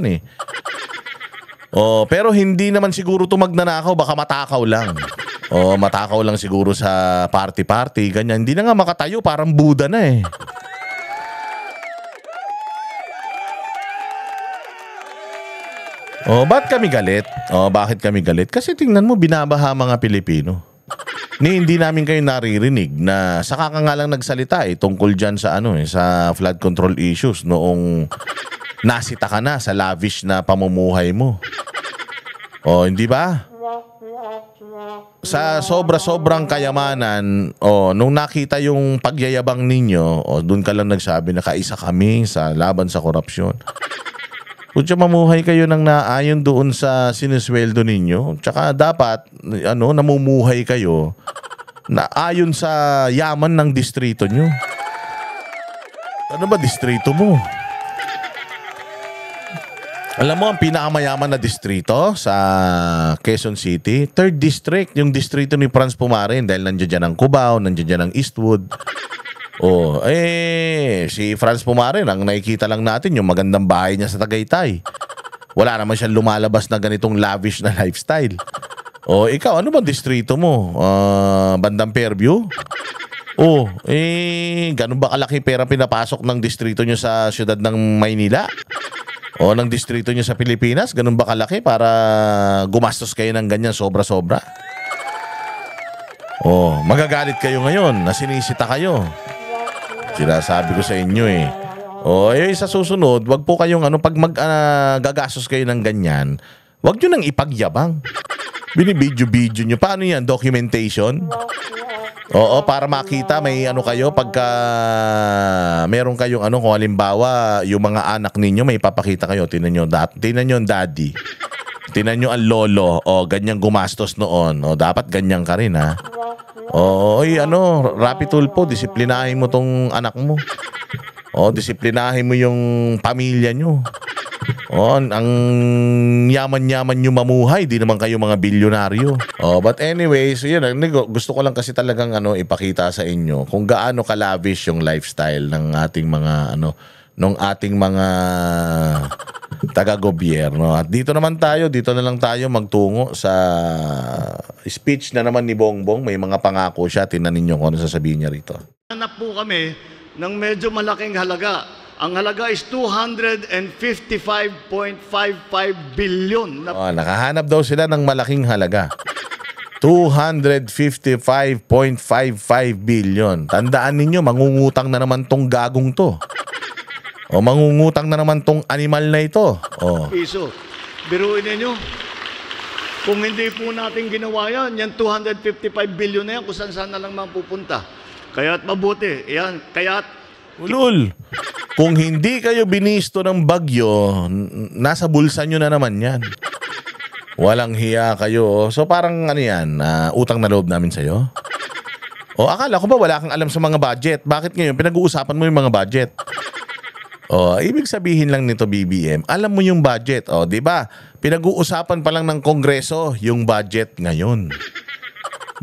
pero hindi naman siguro to magnanakaw, baka matakaw lang. Matakaw lang siguro sa party-party, ganyan. Hindi na nga makatayo, parang Buddha na Ba't kami galit? Bakit kami galit? Kasi tingnan mo, binabaha mga Pilipino. Hindi namin kayo naririnig na saka ka nga lang nagsalita tungkol dyan sa sa flood control issues noong nasita ka na sa lavish na pamumuhay mo. Hindi ba? Sa sobra-sobrang kayamanan, nung nakita yung pagyayabang ninyo, doon ka lang nagsabi na kaisa kami sa laban sa korupsyon. Kung mamuhay kayo ng naayon doon sa sinisweldo ninyo, tsaka dapat namumuhay kayo na ayon sa yaman ng distrito nyo. Ano ba distrito mo? Alam mo, ang pinakamayaman na distrito sa Quezon City, 3rd District, yung distrito ni Franz Pumarin, dahil nandiyan dyan ang Cubao, nandiyan dyan ang Eastwood. Si Franz Pumarin, ang nakikita lang natin yung magandang bahay niya sa Tagaytay. Wala naman siyang lumalabas na ganitong lavish na lifestyle. Ikaw, ano bang distrito mo? Bandang Fairview? Ganun ba kalaki pera pinapasok ng distrito nyo sa siyudad ng Maynila? Ng distrito nyo sa Pilipinas? Ganun ba kalaki para gumastos kayo ng ganyan sobra-sobra? Magagalit kayo ngayon na sinisita kayo. Sinasabi ko sa inyo sa susunod, wag po kayong pag gagastos kayo ng ganyan, wag nyo nang ipagyabang. Binibidyo-video nyo. Paano yan? Documentation? Para makita may kayo pagka meron kayong kung halimbawa yung mga anak ninyo may papakita kayo. Tingnan nyo ang daddy. Tingnan nyo ang lolo. Ganyan gumastos noon. Dapat ganyan ka rin Raffy Tulfo, disiplinahin mo tong anak mo. Disiplinahin mo yung pamilya nyo. Ang yaman-yaman nyo mamuhay, di naman kayo mga bilyonaryo. But anyways, yun, gusto ko lang kasi talagang ipakita sa inyo kung gaano ka-lavish yung lifestyle ng ating mga ng ating mga taga-gobyerno. At dito na lang tayo magtungo sa speech na naman ni Bongbong. May mga pangako siya. Tingnan ninyo kung ano sasabihin niya rito.
Hanap po kami ng medyo malaking halaga. Ang halaga is 255.55 billion.
Nakahanap daw sila ng malaking halaga. 255.55 billion. Tandaan ninyo, mangungutang na naman tong gagong to. Mangungutang na naman tong animal na ito.
Piso. Biruin ninyo. Kung hindi po natin ginawa yan, yan 255 billion na yan, kung saan na lang mapupunta. Kaya't mabuti. Yan. Kaya't
Ulul. Kung hindi kayo binisto ng bagyo, nasa bulsa nyo na naman yan. Walang hiya kayo. So parang ano yan, utang na loob namin sa'yo? O akala ko ba wala kang alam sa mga budget? Bakit ngayon pinag-uusapan mo yung mga budget? O ibig sabihin lang nito BBM, alam mo yung budget. O di ba? Pinag-uusapan pa lang ng Kongreso yung budget ngayon.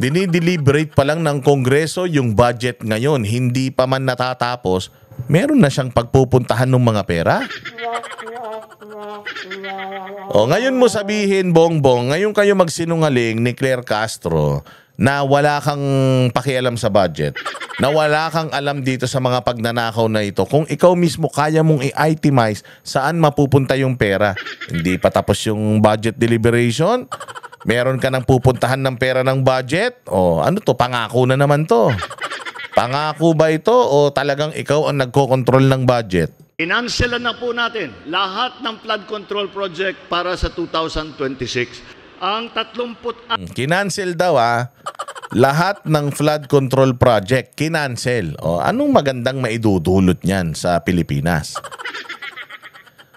Dinideliberate pa lang ng Kongreso yung budget ngayon. Hindi pa man natatapos, meron na siyang pagpupuntahan ng mga pera. O ngayon mo sabihin, Bongbong, ngayon kayo magsinungaling ni Claire Castro na wala kang pakialam sa budget, na wala kang alam dito sa mga pagnanakaw na ito. Kung ikaw mismo kaya mong i-itemize saan mapupunta yung pera, hindi pa tapos yung budget deliberation, meron ka nang pupuntahan ng pera ng budget, o ano to, pangako na naman to. Pangako ba ito o talagang ikaw ang nagko-control ng budget?
Inanselan na po natin lahat ng flood control project para sa 2026. Ang 30
Kinancel daw lahat ng flood control project. Kinancel. O anong magandang maidudulot niyan sa Pilipinas?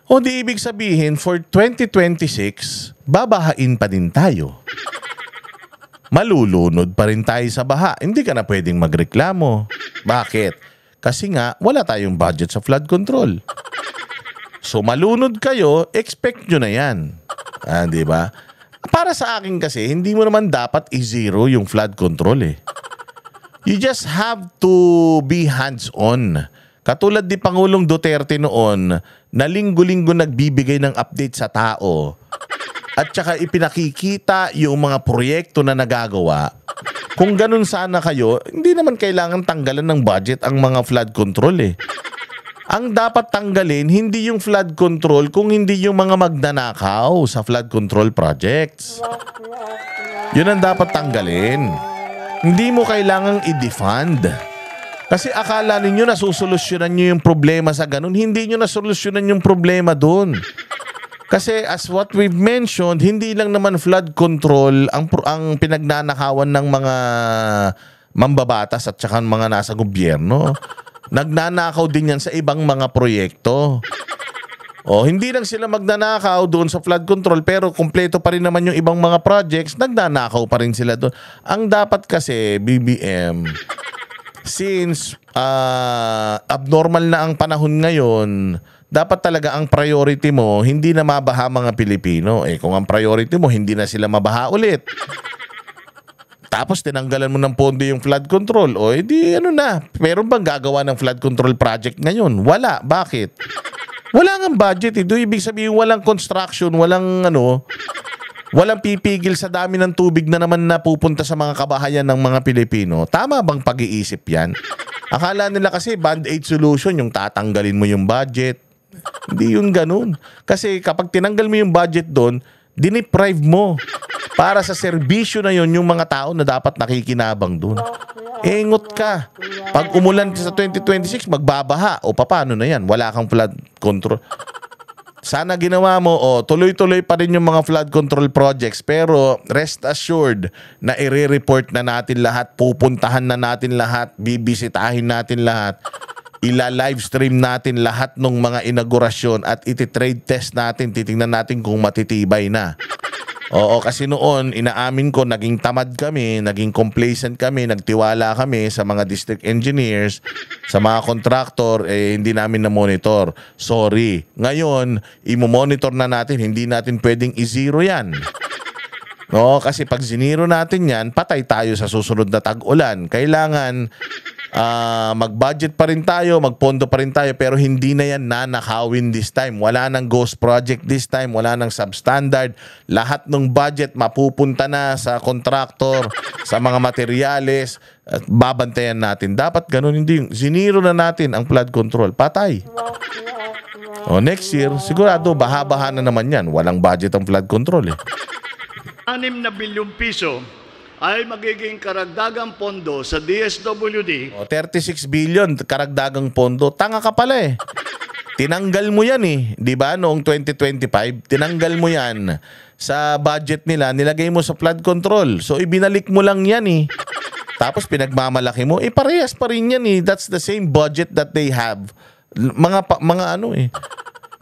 O di ibig sabihin for 2026, babahain pa din tayo. Malulunod pa rin tayo sa baha. Hindi ka na pwedeng magreklamo. Bakit? Kasi nga wala tayong budget sa flood control. So malunod kayo, expect nyo na yan. Di ba? Para sa akin kasi, hindi mo naman dapat i-zero yung flood control eh. You just have to be hands-on. Katulad ni Pangulong Duterte noon, na linggo-linggo nagbibigay ng update sa tao. At saka ipinakikita yung mga proyekto na nagagawa. Kung ganun sana kayo, hindi naman kailangan tanggalan ng budget ang mga flood control eh. Ang dapat tanggalin, hindi yung flood control, kung hindi yung mga magnanakaw sa flood control projects. Yun ang dapat tanggalin. Hindi mo kailangang i-defund. Kasi akala ninyo nasusolusyonan nyo yung problema sa ganun. Hindi nyo nasolusyonan yung problema dun. Kasi as what we've mentioned, hindi lang naman flood control ang pinagnanakawan ng mga mambabatas at saka mga nasa gobyerno. Nagnanakaw din yan sa ibang mga proyekto. O hindi lang sila magnanakaw doon sa flood control, pero kumpleto pa rin naman yung ibang mga projects, nagnanakaw pa rin sila doon. Ang dapat kasi, BBM, since abnormal na ang panahon ngayon, dapat talaga ang priority mo, hindi na mabaha mga Pilipino. Kung ang priority mo, hindi na sila mabaha ulit. Tapos tinanggalan mo ng pondo yung flood control. O edi ano na, meron bang gagawa ng flood control project ngayon? Wala. Bakit? Wala nga budget. Ito ibig sabihin walang construction, walang pipigil sa dami ng tubig na naman napupunta sa mga kabahayan ng mga Pilipino. Tama bang pag-iisip yan? Akala nila kasi band-aid solution yung tatanggalin mo yung budget. Hindi yun ganun. Kasi kapag tinanggal mo yung budget doon, diniprive mo. Para sa serbisyo na yon yung mga tao na dapat nakikinabang dun. Engot ka. Pag umulan sa 2026, magbabaha. O paano na yan? Wala kang flood control. Sana ginawa mo, tuloy-tuloy pa rin yung mga flood control projects. Pero rest assured na i-report na natin lahat, pupuntahan na natin lahat, bibisitahin natin lahat, ila-livestream natin lahat ng mga inaugurasyon at iti-trade test natin, titingnan natin kung matitibay na. Oo, kasi noon, inaamin ko, naging tamad kami, naging complacent kami, nagtiwala kami sa mga district engineers, sa mga contractor, hindi namin na-monitor. Sorry. Ngayon, imo-monitor na natin, hindi natin pwedeng i-zero yan. No, kasi pag ziniro natin yan, patay tayo sa susunod na tag-ulan. Kailangan mag-budget pa rin tayo, magpondo pa rin tayo, pero hindi na yan nanakawin this time. Wala nang ghost project this time, wala nang substandard. Lahat ng budget mapupunta na sa contractor, sa mga materyales, at babantayan natin. Dapat ganun, hindi yung ziniro na natin ang flood control. Patay. O next year, sigurado baha-baha na naman yan. Walang budget ang flood control eh.
6 na bilyong piso ay magiging karagdagang pondo sa DSWD.
36 billion karagdagang pondo. Tanga ka pala eh. Tinanggal mo yan eh. Di ba? Noong 2025, tinanggal mo yan sa budget nila, nilagay mo sa flood control. So ibinalik mo lang yan eh. Tapos pinagmamalaki mo, parehas pa rin yan eh. That's the same budget that they have Mga ano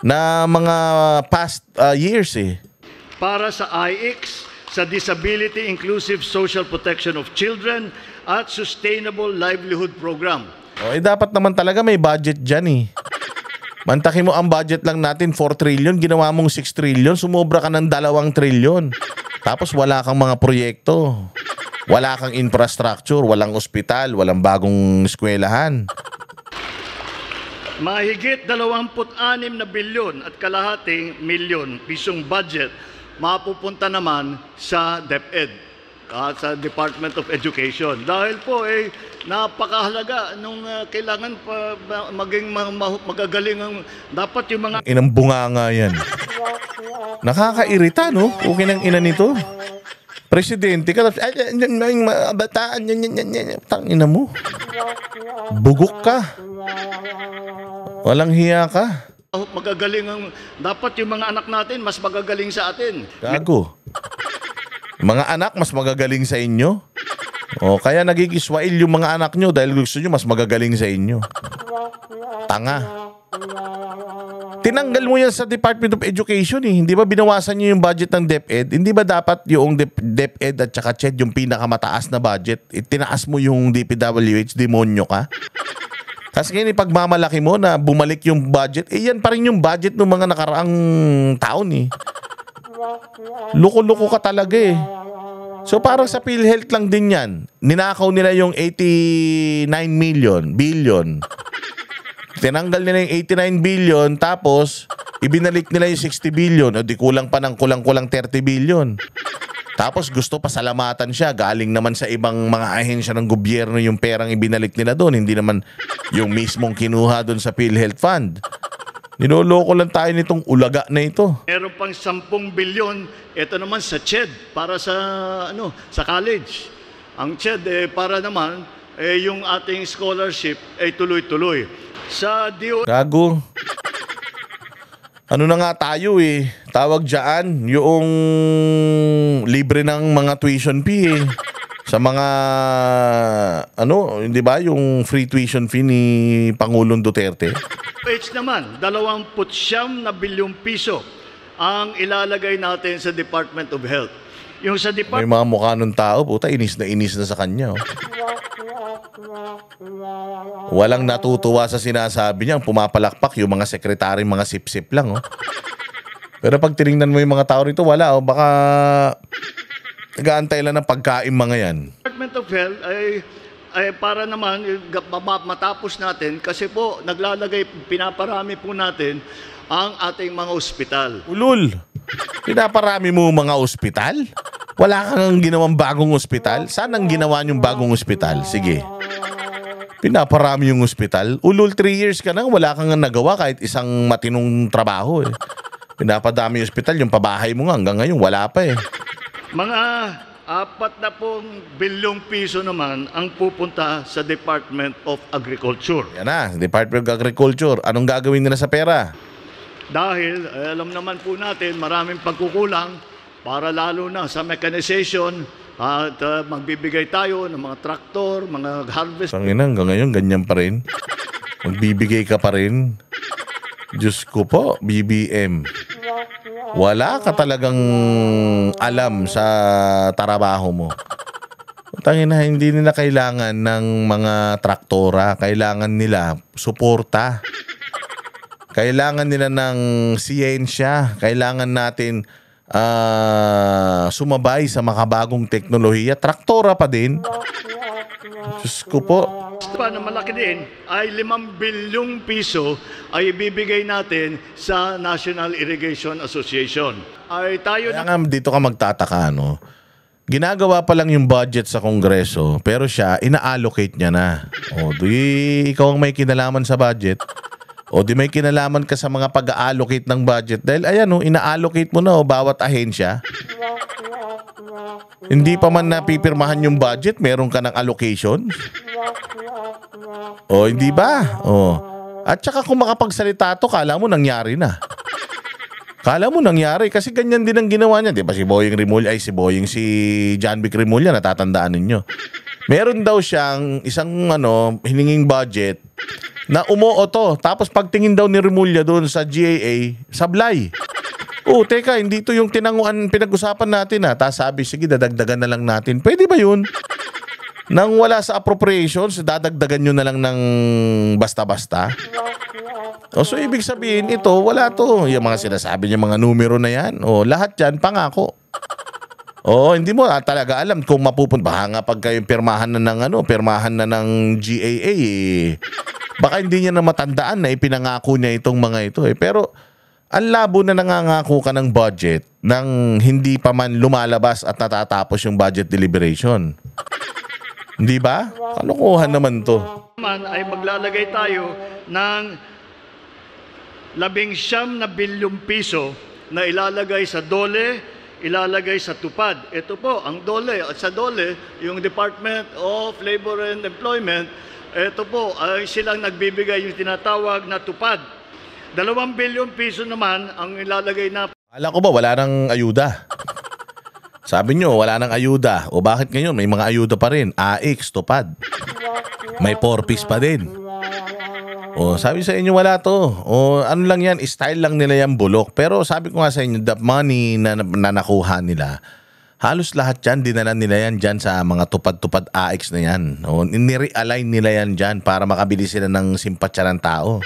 na mga past years
Para sa IX, sa Disability Inclusive Social Protection of Children at Sustainable Livelihood Program.
Dapat naman talaga may budget dyan Mantakin mo ang budget lang natin 4 trillion, ginawa mong 6 trillion, sumobra ka ng 2 trillion. Tapos wala kang mga proyekto. Wala kang infrastructure, walang ospital, walang bagong eskwelahan.
Mahigit 26 na bilyon at kalahating milyon pisong budget mapupunta naman sa DepEd, sa Department of Education. Dahil po napakahalaga nung kailangan pa maging magagaling ang dapat yung mga
Inang bunganga yan. Nakakairita, no? Okay ng ina nito. Presidente ka, bataan, tangina mo. Bugok ka. Walang hiya ka.
magagaling ang dapat yung mga anak natin mas magagaling sa atin.
Gago. Mga anak mas magagaling sa inyo. Kaya nagigiswail yung mga anak nyo dahil gusto nyo mas magagaling sa inyo. Tanga. Tinanggal mo yan sa Department of Education Hindi ba binawasan nyo yung budget ng DepEd? Hindi ba dapat yung DepEd at saka CHED yung pinakamataas na budget? Tinaas mo yung DPWH, demonyo ka? Tapos ngayon ipagmamalaki mo na bumalik yung budget, yan pa rin yung budget ng mga nakaraang taon Loko-loko ka talaga So parang sa PhilHealth lang din yan. Ninakaw nila yung 89 billion. Tinanggal nila yung 89 billion tapos ibinalik nila yung 60 billion. O di kulang pa ng kulang-kulang 30 billion. Tapos gusto pasalamatan siya. Galing naman sa ibang mga ahensya ng gobyerno yung perang ibinalik nila doon. Hindi naman yung mismong kinuha doon sa PhilHealth Fund. Niloloko lang tayo nitong ulaga na ito.
Meron pang 10 bilyon, ito naman sa CHED para sa sa college. Ang CHED para naman yung ating scholarship ay tuloy-tuloy. Sa
Gago. Ano na nga tayo Tawag dyan, yung libre ng mga tuition fee sa mga hindi ba yung free tuition fee ni Pangulong Duterte?
DOH naman, 29 na bilyong piso ang ilalagay natin sa Department of Health. Yung sa
May mga mukha ng tao, puta, inis na sa kanya. Walang natutuwa sa sinasabi niya, pumapalakpak yung mga sekretary, mga sip-sip lang. Pero pag tinignan mo yung mga tao rito, wala. Baka nag-aantay lang ng pagkain mga yan.
Department of Health ay para naman matapos natin kasi po pinaparami po natin ang ating mga ospital.
Ulul, pinaparami mo mga ospital? Wala kang ginawang bagong ospital? Saan ang ginawa niyong bagong ospital? Sige. Pinaparami yung ospital. Ulul, 3 years ka na, wala kang nagawa kahit isang matinong trabaho Pinapadami yung ospital, yung pabahay mo nga hanggang ngayon, wala pa
Mga 40 bilyong piso naman ang pupunta sa Department of Agriculture.
Yan na, Department of Agriculture. Anong gagawin nila sa pera?
Dahil alam naman po natin maraming pagkukulang para lalo na sa mechanization at magbibigay tayo ng mga traktor, mga harvest.
Tangina, hanggang ngayon ganyan pa rin. Magbibigay ka pa rin. Diyos ko po, BBM. Wala ka talagang alam sa trabaho mo. Tangina, hindi nila kailangan ng mga traktora. Kailangan nila suporta. Kailangan nila ng siyensya. Kailangan natin sumabay sa makabagong teknolohiya. Traktora pa din. Diyos ko po.
Na malaki din ay 5 bilyong piso ay ibibigay natin sa National Irrigation Association. Ay tayo
Kaya nga dito ka magtataka, ginagawa pa lang yung budget sa Kongreso, pero siya, ina-allocate niya na. Ikaw ang may kinalaman sa budget. Di may kinalaman ka sa mga pag-allocate ng budget. Dahil ina-allocate mo na bawat ahensya. Hindi pa man napipirmahan yung budget, meron ka ng allocation. Hindi ba? At saka kung makapagsalita to, kala mo nangyari na. Kala mo nangyari kasi ganyan din ang ginawa niya. Di ba si John Vic Rimulya, natatandaan ninyo. Meron daw siyang isang hininging budget, na umoo to. Tapos pagtingin daw ni Remulla doon sa GAA, sablay. Oh, teka, hindi to yung tinanguan pinag-usapan natin ha. Tapos sabi, sige, dadagdagan na lang natin. Pwede ba yun? Nang wala sa appropriations, dadagdagan nyo na lang ng basta-basta? O, so ibig sabihin, ito, wala to. Yung mga sinasabi niya, mga numero na yan. O, lahat yan, pangako. O, hindi mo talaga alam kung mapupunta. Baka nga pag kayong pirmahan na ng GAA, baka hindi niya na matandaan na ipinangako niya itong mga ito. Pero, ang labo na nangangako ka ng budget nang hindi pa man lumalabas at natatapos yung budget deliberation. Hindi ba? Kalokohan naman to.
Naman ay maglalagay tayo ng 19 bilyong piso na ilalagay sa DOLE, ilalagay sa TUPAD. Ito po, ang DOLE. At sa DOLE, yung Department of Labor and Employment, ito po, ay silang nagbibigay yung tinatawag na TUPAD. 2 bilyong piso naman ang ilalagay na.
Akala ko ba wala nang ayuda? Sabi nyo, wala nang ayuda. O bakit ngayon? May mga ayuda pa rin. AX, TUPAD. May 4-piece pa din. O sabi sa inyo, wala to. O ano lang yan, style lang nila yan, bulok. Pero sabi ko nga sa inyo, the money na nakuha nila, halos lahat yan, dinala nila yan dyan sa mga TUPAD AX na yan. O, nirealign nila yan dyan para makabili sila ng simpatsya ng tao.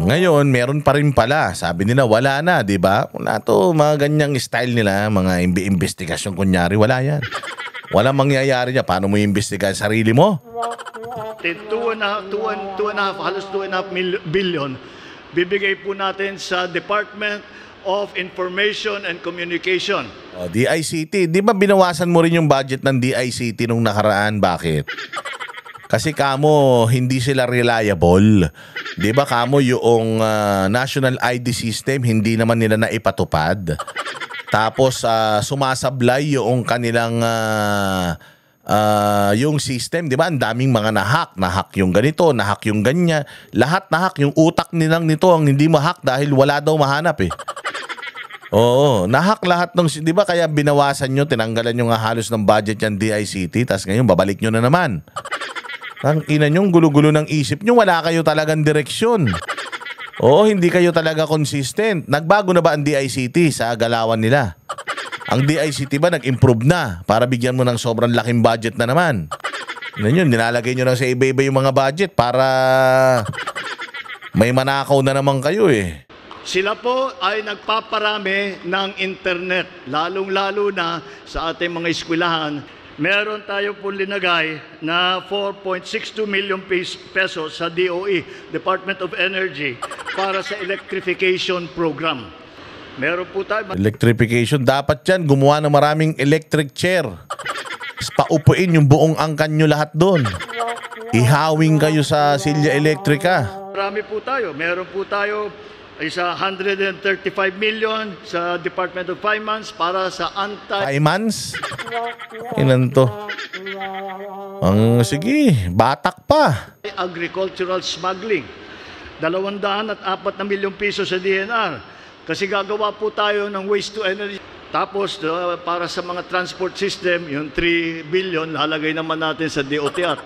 Ngayon, meron pa rin pala. Sabi nila, wala na, di ba? Wala to, mga ganyang style nila, mga investigasyon kunyari, wala yan. Wala mangyayari niya. Paano mo iimbestigahan sarili mo?
2.5, halos 2.5 billion, bibigay po natin sa Department of Information and Communication.
O, DICT. Di ba binawasan mo rin yung budget ng DICT nung nakaraan? Bakit? Kasi kamo, hindi sila reliable. Di ba kamo yung national ID system, hindi naman nila naipatupad. Tapos sumasablay yung kanilang yung system, di ba? Ang daming mga nahack yung ganito, nahack yung ganyan. Lahat nahack, yung utak nilang nito ang hindi mahack dahil wala daw mahanap eh. Oo, nahack lahat ng, di ba kaya binawasan nyo, tinanggalan nyo nga halos ng budget yung DICT, tapos ngayon babalik nyo na naman. Ang ina nyo, gulo-gulo ng isip nyo, wala kayo talagang direksyon. Oo, hindi kayo talaga consistent. Nagbago na ba ang DICT sa galawan nila? Ang DICT ba nag-improve na para bigyan mo ng sobrang laking budget na naman? Yun, nilalagay nyo lang sa iba-iba yung mga budget para may manakaw na naman kayo eh.
Sila po ay nagpaparami ng internet, lalong-lalo na sa ating mga eskwelahan. Meron tayo po linagay na 4.62 million pesos sa DOE, Department of Energy, para sa electrification program. Meron po tayo.
Electrification, dapat yan, gumawa ng maraming electric chair. Paupuin yung buong angkan nyo lahat doon. Ihawing kayo sa silya elektrika.
Marami po tayo. Meron po tayo isa 135 million sa Department of Finance para sa
Finance? Ilan to? Sige, batak pa.
Agricultural smuggling. 204 na milyong piso sa DNR. Kasi gagawa po tayo ng waste to energy. Tapos para sa mga transport system, yung 3 billion lalagay naman natin sa DOTR,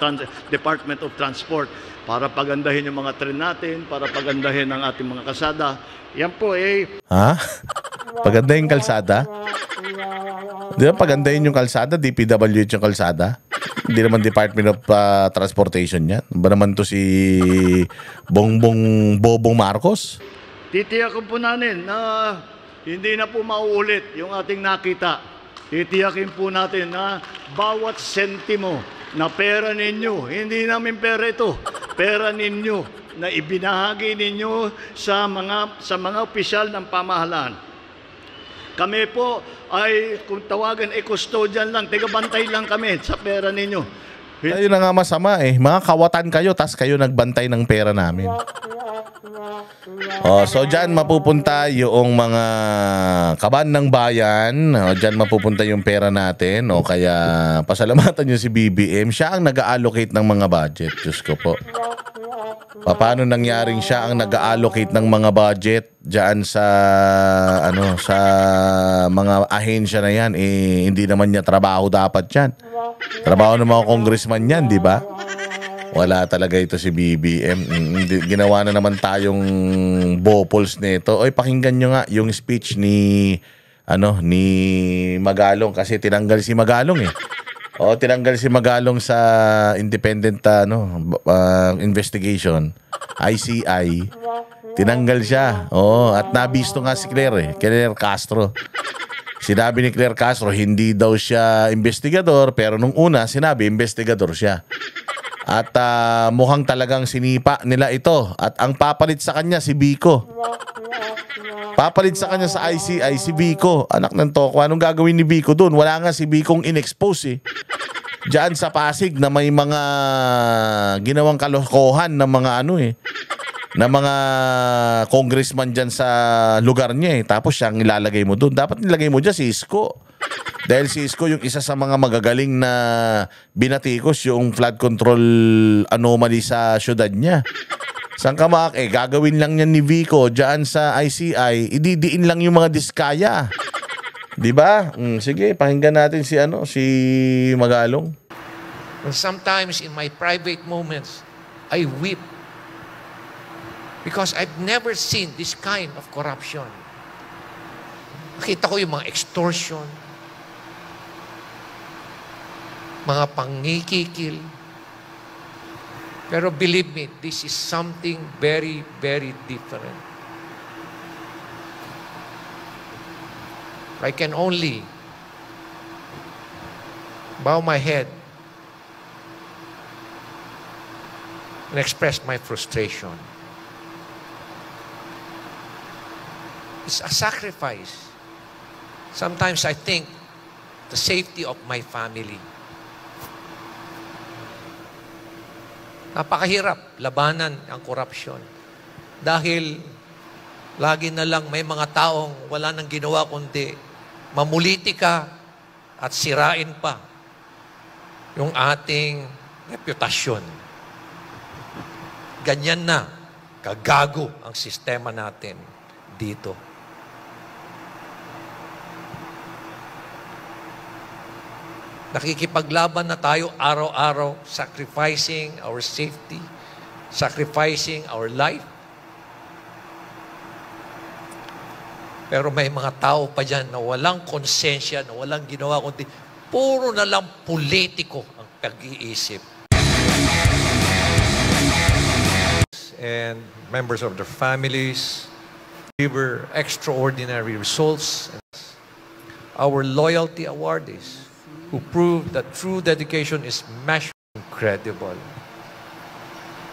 Department of Transport, para pagandahin yung mga tren natin, para pagandahin ang ating mga kalsada. Yan po eh.
Ha? Pagandahin kalsada? Di ba pagandahin yung kalsada? DPWH yung kalsada? Hindi naman Department of Transportation yan. Ba naman to si Bongbong Marcos?
Titiyakin po natin na hindi na po mauulit yung ating nakita. Titiyakin po natin na bawat sentimo na pera ninyo, hindi namin pera ito, pera ninyo na ibinahagi ninyo sa mga opisyal ng pamahalaan. Kami po ay, kung tawagan, custodian lang, tigabantay lang kami sa pera ninyo.
Kayo na nga masama eh. Mga kawatan kayo, tas kayo nagbantay ng pera namin. So dyan mapupunta yung mga kaban ng bayan. Dyan mapupunta yung pera natin. O kaya pasalamatan nyo si BBM. Siya ang nag-allocate ng mga budget. Diyos ko po. Paano nangyaring siya ang nag-allocate ng mga budget dyan sa sa mga ahensya na yan? Hindi naman niya trabaho dapat yan. Trabaho ng mga congressman yan, di ba? Wala talaga ito si BBM. Ginawa na naman tayong bopols nito. Oy, pakinggan nyo nga yung speech ni ni Magalong kasi tinanggal si Magalong eh. O tinanggal si Magalong sa independent investigation, ICI. Tinanggal siya. At nabisto nga si Claire Castro. Sinabi ni Claire Castro, hindi daw siya investigador, pero nung una, sinabi, investigador siya. At mukhang talagang sinipa nila ito. At ang papalit sa kanya, si Vico. Papalit sa kanya sa ICI, si Vico. Anak ng toko, anong gagawin ni Vico doon? Wala nga si Vicong in-expose eh. Diyan sa Pasig na may mga ginawang kalokohan ng mga na mga congressman dyan sa lugar niya eh. Tapos siyang ilalagay mo doon. Dapat nilagay mo dyan si Isko. Dahil si Isko yung isa sa mga magagaling na binatikos yung flood control anomaly sa syudad niya. Saan ka gagawin lang yan ni Vico dyan sa ICI, ididiin lang yung mga diskaya. Diba? Sige, pakinggan natin si Magalong.
And sometimes in my private moments, I weep. Because I've never seen this kind of corruption. Nakita ko yung mga extortion, mga pangikikil. Pero believe me, this is something very, very different. I can only bow my head and express my frustration. It's a sacrifice. Sometimes I think the safety of my family. Napakahirap labanan ang korupsyon. Dahil lagi na lang may mga taong wala nang ginawa kundi mamulitika at sirain pa yung ating reputasyon. Ganyan na kagago ang sistema natin dito. Nakikipaglaban na tayo araw-araw, sacrificing our safety, sacrificing our life. Pero may mga tao pa dyan na walang konsensya, na walang ginawa, kundi puro na lang politiko ang pag-iisip. And members of their families deliver extraordinary results. Our loyalty awardees who prove that true dedication is measured and credible.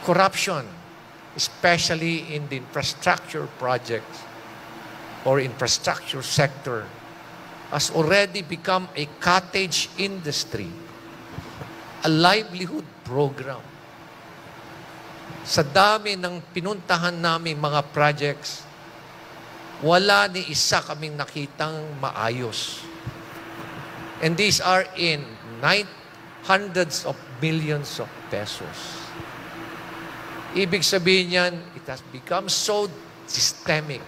Corruption, especially in the infrastructure projects or infrastructure sector, has already become a cottage industry, a livelihood program. Sa dami ng pinuntahan namin mga projects, wala ni isa kaming nakitang maayos. And these are in hundreds of millions of pesos. Ibig sabihin yan, it has become so systemic,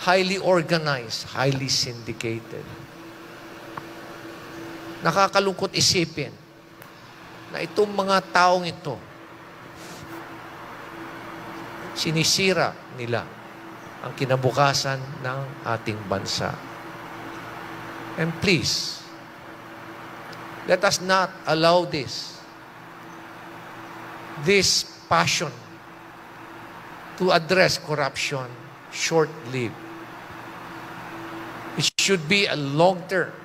highly organized, highly syndicated. Nakakalungkot isipin na itong mga taong ito, sinisira nila ang kinabukasan ng ating bansa. And please, let us not allow this passion to address corruption short-lived. It should be a long-term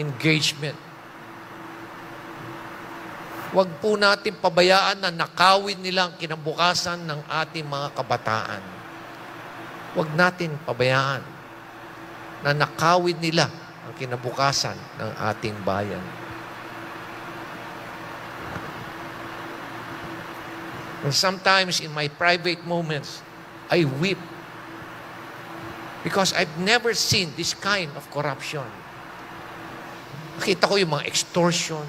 engagement. Huwag po natin pabayaan na nakawin nila ang kinabukasan ng ating mga kabataan. Huwag natin pabayaan na nakawin nila ang kinabukasan ng ating bayan. And sometimes in my private moments, I weep because I've never seen this kind of corruption. Nakita ko yung mga extortion,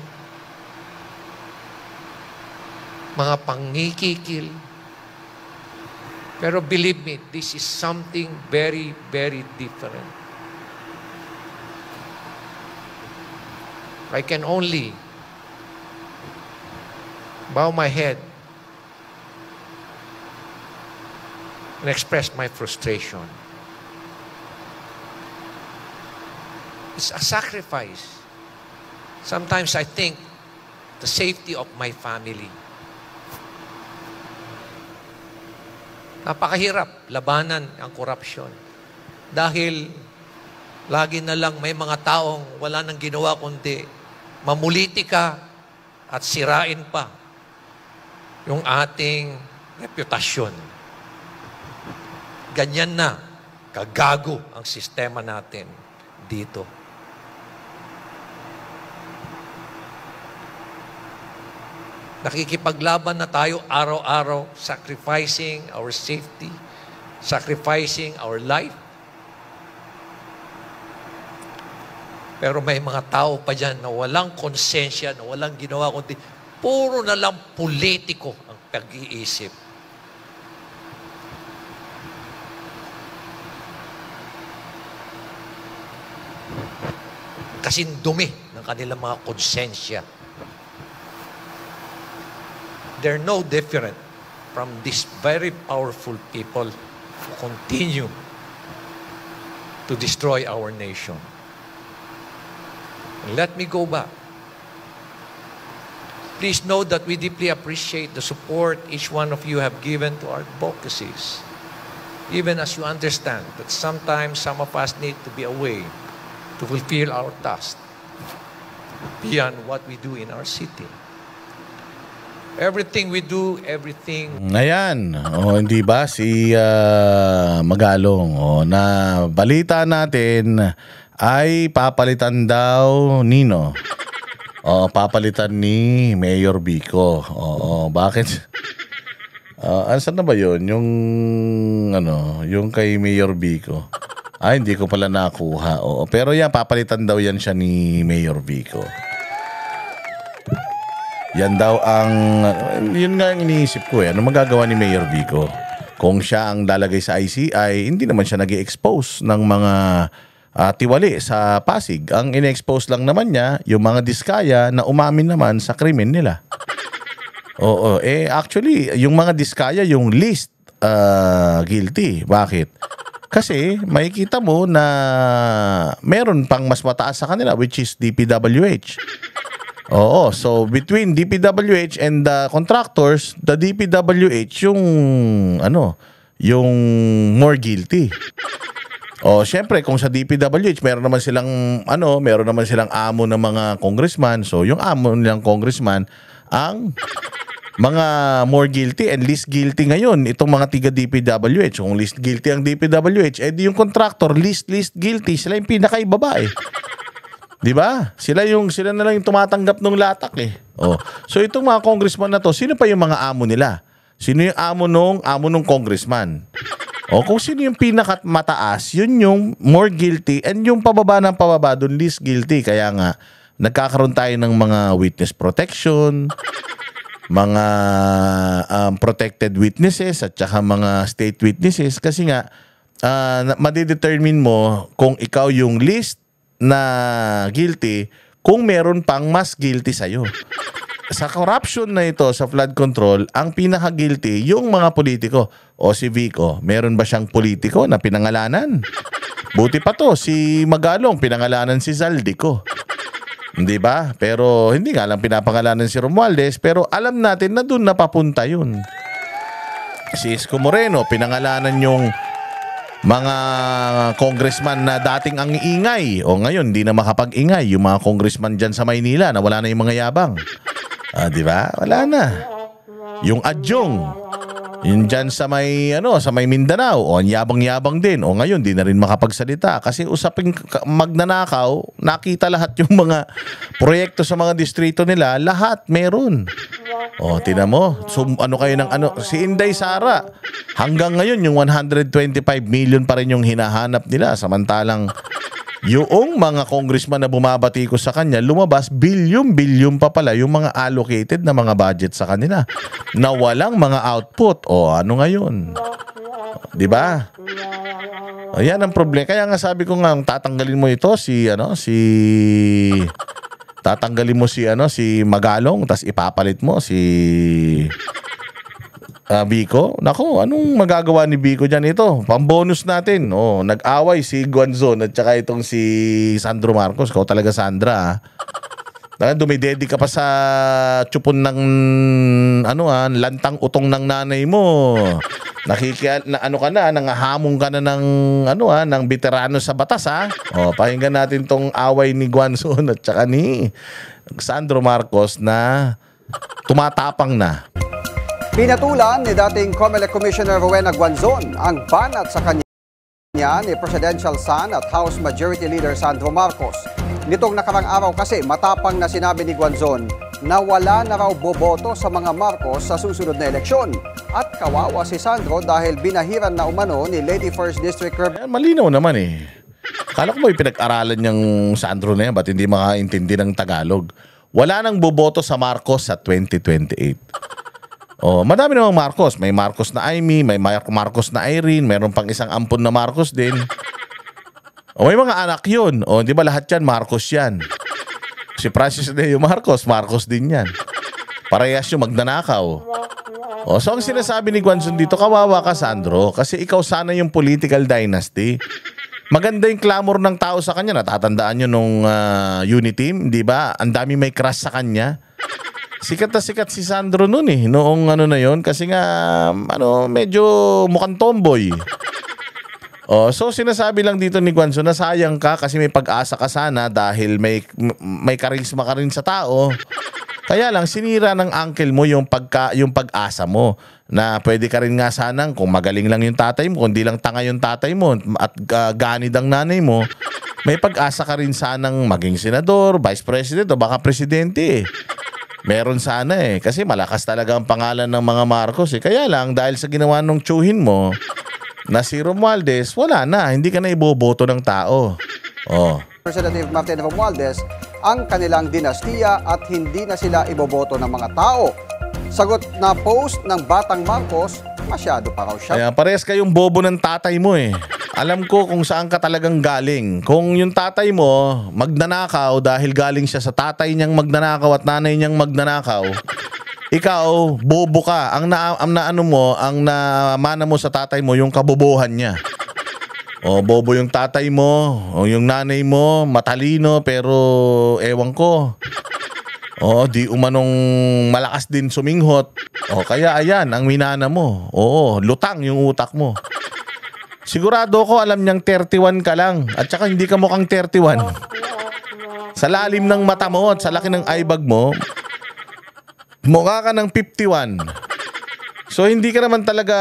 mga pangikikil. Pero believe me, this is something very, very different. I can only bow my head and express my frustration. It's a sacrifice. Sometimes I think the safety of my family. Napakahirap labanan ang korupsyon. Dahil lagi na lang may mga taong wala nang ginawa kundi mamulitika at sirain pa yung ating reputasyon. Ganyan na kagago ang sistema natin dito. Nakikipaglaban na tayo araw-araw, sacrificing our safety, sacrificing our life. Pero may mga tao pa dyan na walang konsensya, na walang ginawa kundi puro na lang politiko ang pag-iisip. Kasing dumi ng kanilang mga konsensya. They're no different from these very powerful people who continue to destroy our nation. And let me go back. Please know that we deeply appreciate the support each one of you have given to our advocacies. Even as you understand that sometimes some of us need to be away to fulfill our task beyond what we do in our city. Everything we do, everything...
Ayan, hindi ba si Magalong, na balita natin ay papalitan daw Nino. Papalitan ni Mayor Vico. Bakit? Saan na ba yun? Yung kay Mayor Vico. Hindi ko pala nakuha. Pero yan, papalitan daw yan siya ni Mayor Vico. Yan daw yun nga ang iniisip ko Ano magagawa ni Mayor Vico? Kung siya ang lalagay sa ICI, hindi naman siya nag-i-expose ng mga tiwali sa Pasig. Ang in-expose lang naman niya, yung mga diskaya na umamin naman sa krimen nila. Actually, yung mga diskaya, yung least guilty. Bakit? Kasi makikita mo na meron pang mas mataas sa kanila, which is DPWH. So between DPWH and the contractors, the DPWH yung more guilty. Syempre kung sa DPWH meron naman silang amo ng mga congressman. So yung amo nilang congressman ang mga more guilty and least guilty ngayon itong mga tiga DPWH. Kung least guilty ang DPWH, di yung contractor least guilty, sila yung pinakaibaba Di ba? Sila na lang yung tumatanggap ng latak So itong mga congressman na to, sino pa yung mga amo nila? Sino yung amo nung congressman? Kung sino yung pinakamataas, yun yung more guilty and yung pababa ng pababa dun least guilty. Kaya nga nagkakaroon tayo ng mga witness protection, mga protected witnesses at saka mga state witnesses kasi nga madidetermine mo kung ikaw yung least na guilty kung meron pang mas guilty sa'yo. Sa corruption na ito, sa flood control, ang pinaka-guilty, yung mga politiko. Si Vico, meron ba siyang politiko na pinangalanan? Buti pa to, si Magalong, pinangalanan si Zaldico. Hindi ba? Pero hindi nga lang pinapangalanan si Romualdez, pero alam natin na doon napapunta yun. Si Isko Moreno, pinangalanan yung mga congressman na dating ang ingay ngayon hindi na makapag-ingay yung mga congressman dyan sa Maynila na wala na yung mga yabang. Di ba? Wala na. Yung Adjong, yun dyan sa may Mindanao, ang yabang-yabang din. Ngayon di na rin makapagsalita kasi usaping magnanakaw, nakita lahat yung mga proyekto sa mga distrito nila, lahat meron. Tingnan mo. So, si Inday Sara, hanggang ngayon yung 125 million pa rin yung hinahanap nila. Samantalang yung mga congressman na bumabati ko sa kanya, lumabas bilyon pa pala yung mga allocated na mga budget sa kanila na walang mga output. Ano ngayon? Di ba? Yan ang problema. Kaya nga sabi ko nga, tatanggalin mo ito si Tatanggalin mo si Magalong, tas ipapalit mo si Vico. Nako, anong magagawa ni Vico dyan? Ito, pambonus natin. Oh, nag-away si Guanzon at saka itong si Sandro Marcos. Ikaw talaga, Sandra. Dumidedi ka pa sa tsupon ng lantang utong ng nanay mo. Nangahamong ka na ng veterano sa batas, ha? O, pakinggan natin tong away ni Guanzon at saka ni Sandro Marcos na tumatapang na.
Pinatulan ni dating COMELEC Commissioner Rowena Guanzon ang banat sa kanya ni Presidential son at House Majority Leader Sandro Marcos. Nitong nakarang araw kasi matapang na sinabi ni Guanzon na wala na raw boboto sa mga Marcos sa susunod na eleksyon. At kawawa si Sandro dahil binahiran na umano ni Lady First District
Malinaw naman eh. Kala ko may pinag-aralan niyang Sandro na yan, ba't hindi makaintindi ng Tagalog? Wala nang boboto sa Marcos sa 2028. Oh, madami namang Marcos. May Marcos na Amy, may Marcos na Irene, mayroon pang isang ampon na Marcos din. O may mga anak yun. O di ba lahat yan, Marcos yan. Si Francis Deo Marcos, Marcos din yan. Parehas yung magnanakaw. O so ang sinasabi ni Guanzon dito, kawawa ka Sandro, kasi ikaw sana yung political dynasty. Maganda yung clamor ng tao sa kanya. Natatandaan nyo nung Uniteam, di ba? Ang dami may crush sa kanya. Sikat na sikat si Sandro noon eh. Noong na yon kasi nga medyo mukhang tomboy. So sinasabi lang dito ni Guanzon na sayang ka kasi may pag-asa ka sana dahil may karisma ka rin sa tao. Kaya lang sinira ng uncle mo yung pag-asa mo na pwede ka rin nga sanang kung magaling lang yung tatay mo, kundi lang tanga yung tatay mo at ganid ang nanay mo, may pag-asa ka rin sanang maging senador, vice president o baka presidente eh. Meron sana eh. Kasi malakas talaga ang pangalan ng mga Marcos eh. Kaya lang, dahil sa ginawa nung tsuhin mo, na si Romualdez, wala na. Hindi ka na iboboto ng tao. Oh.
Representative Martin Romualdez ang kanilang dinastiya at hindi na sila iboboto ng mga tao. Sagot na post ng Batang Marcos, masyado pa raw siya.
Kaya parehas kayong bobo ng tatay mo eh. Alam ko kung saan ka talagang galing. Kung yung tatay mo magnanakaw dahil galing siya sa tatay niyang magnanakaw at nanay niyang magnanakaw, ikaw, bobo ka. Ang namana mo sa tatay mo, yung kabobohan niya. O, bobo yung tatay mo, o yung nanay mo, matalino, pero ewan ko. O, di umanong malakas din suminghot. O, kaya ayan, ang minana mo. Oo, lutang yung utak mo. Sigurado ko alam niyang 31 ka lang. At saka hindi ka mukhang 31. Sa lalim ng mata mo at sa laki ng eyebag mo, mukha ka ng 51. So hindi ka naman talaga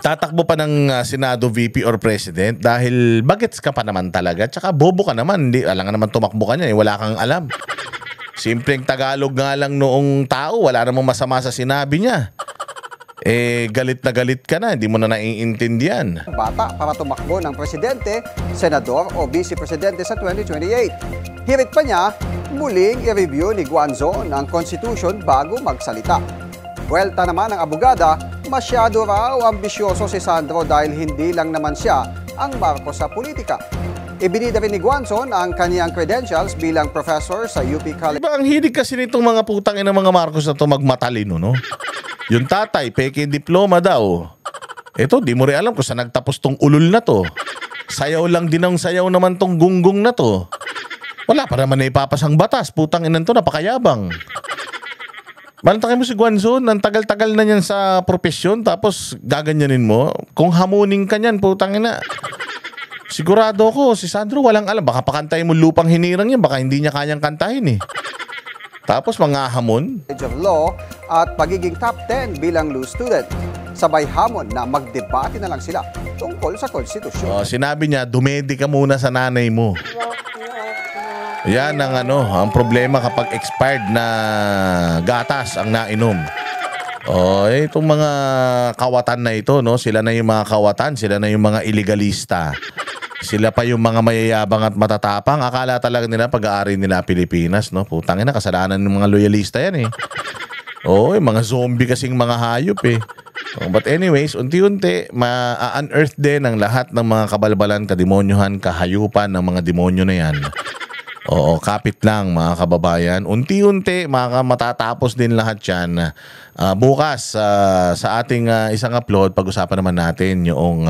tatakbo pa ng Senado, VP or President dahil bagets ka pa naman talaga. Tsaka bobo ka naman. Hindi, alam nga naman tumakbo ka niya. Wala kang alam. Simpleng Tagalog nga lang noong tao. Wala namang masama sa sinabi niya. Galit na galit ka na. Hindi mo na naiintindihan.
Bata para tumakbo ng presidente, senador o vice-presidente sa 2028. Hirit pa niya, muling i-review ni Guanzon ang Constitution bago magsalita. Buwelta naman ng abogada, masyado raw ambisyoso si Sandro dahil hindi lang naman siya ang Marcos sa politika. Ibinida rin ni Guanzon ang kaniyang credentials bilang professor sa UP College.
Diba, ang hilig kasi nitong mga putang ina mga Marcos na ito magmatalino, no? Yung tatay, peke diploma daw. Ito, di mo rin alam kung saan nagtapos tong ulul na to. Sayaw lang din ang sayaw naman tong gunggong na to. Wala pa naman na ipapasang batas. Putang ina to, napakayabang. Malantakay mo si Guanzon, ang tagal-tagal na niyan sa profesyon, tapos gaganyanin mo. Kung hamuning ka niyan, putang ina. Sigurado ko, si Sandro walang alam. Baka pakantayin mo lupang hinirang yan, baka hindi niya kayang kantahin eh. Tapos mga hamon.
Of Law at pagiging top 10 bilang law student. Sabay hamon na magdebate na lang sila tungkol sa konstitusyon.
Sinabi niya, dumedi ka muna sa nanay mo. Yan ang problema kapag expired na gatas ang nainom. Itong mga kawatan na ito, no? Sila na yung mga kawatan, sila na yung mga illegalista. Sila pa yung mga mayayabang at matatapang. Akala talaga nila pag-aari nila Pilipinas, no? Putang ina, kasalanan ng mga loyalista yan eh. Mga zombie kasing mga hayop eh. But anyways, unti-unti ma-unearth din ang lahat ng mga kabalbalan, kademonyohan, kahayupan ng mga demonyo na yan. Oo, kapit lang mga kababayan. Unti-unti matatapos din lahat yan. Bukas sa ating isang upload, pag-usapan naman natin yung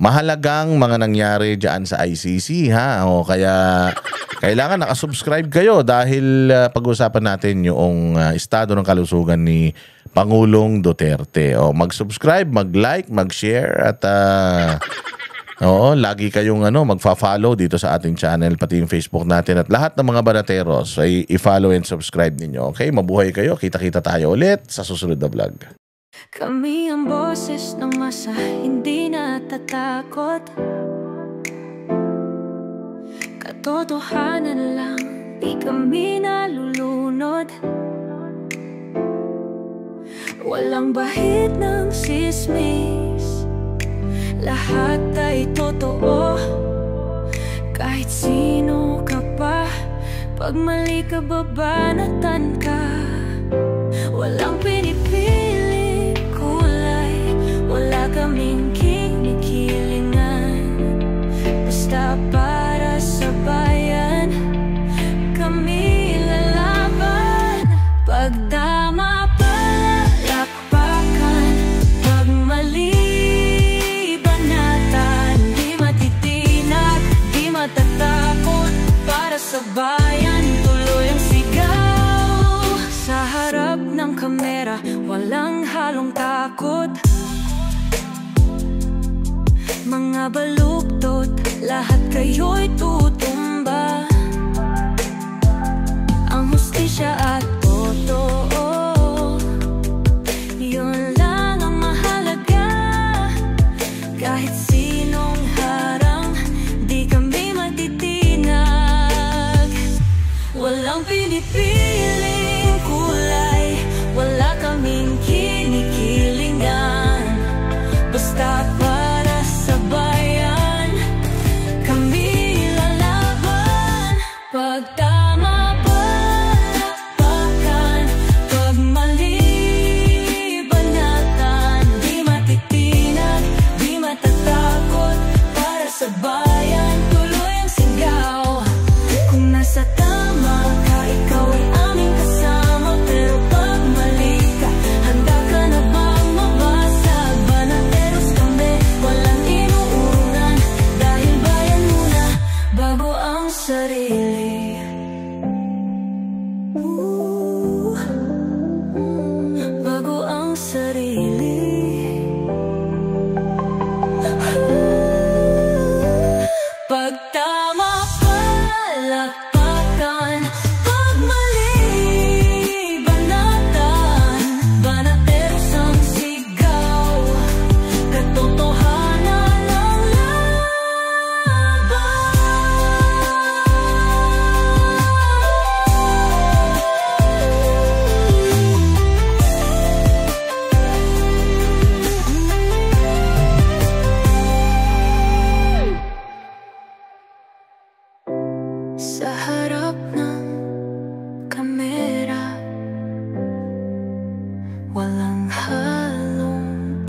mahalagang mga nangyari dyan sa ICC. Ha? O, kaya kailangan nakasubscribe kayo dahil pag-usapan natin yung estado ng kalusugan ni Pangulong Duterte. O, mag-subscribe, mag-like, mag-share at oo, lagi kayong magfa-follow dito sa ating channel, pati yung Facebook natin at lahat ng mga banateros ay i-follow and subscribe ninyo. Okay, mabuhay kayo. Kita-kita tayo ulit sa susunod na vlog.
Kami ang boses ng masa, hindi natatakot. Katotohanan lang, di kami nalulunod. Walang bahid ng sismis, lahat ay totoo. Kahit sino ka pa, pag mali ka babanatan ka. Walang pinipili kulay, wala kaming kinikilingan. Basta para sa bayan, kami lalaban. Pag tama palakpakan, pag mali tatakot. Para sa bayan, tuloy ang sigaw. Sa harap ng kamera, walang halong takot. Mga baluktot, lahat kayo'y tutumba. Ang hustisya at totoo, yun lang ang mahalaga. Kahit sinong harang, di kami matitinag. Walang pinipiling kulay, wala kaming kinikilingan. Basta para sa bayan, kami lalaban. Pag tama palakpakan, pag mali banatan. Di matitinag, di matatakot. Para sa bayan, tuloy ang sigaw. Kung nasa tama ka, ikaw ay aming kasama. Pero pag mali ka, handa ka na bang mabasag? Banateros kami, walang inuunan. Dahil bayan muna, bago ang sarili. Bago ang sarili. Pag tama palakpakan, pag mali banatan. Banateros ang sigaw, katotohanan ang laban. Sa harap ng kamera, walang halong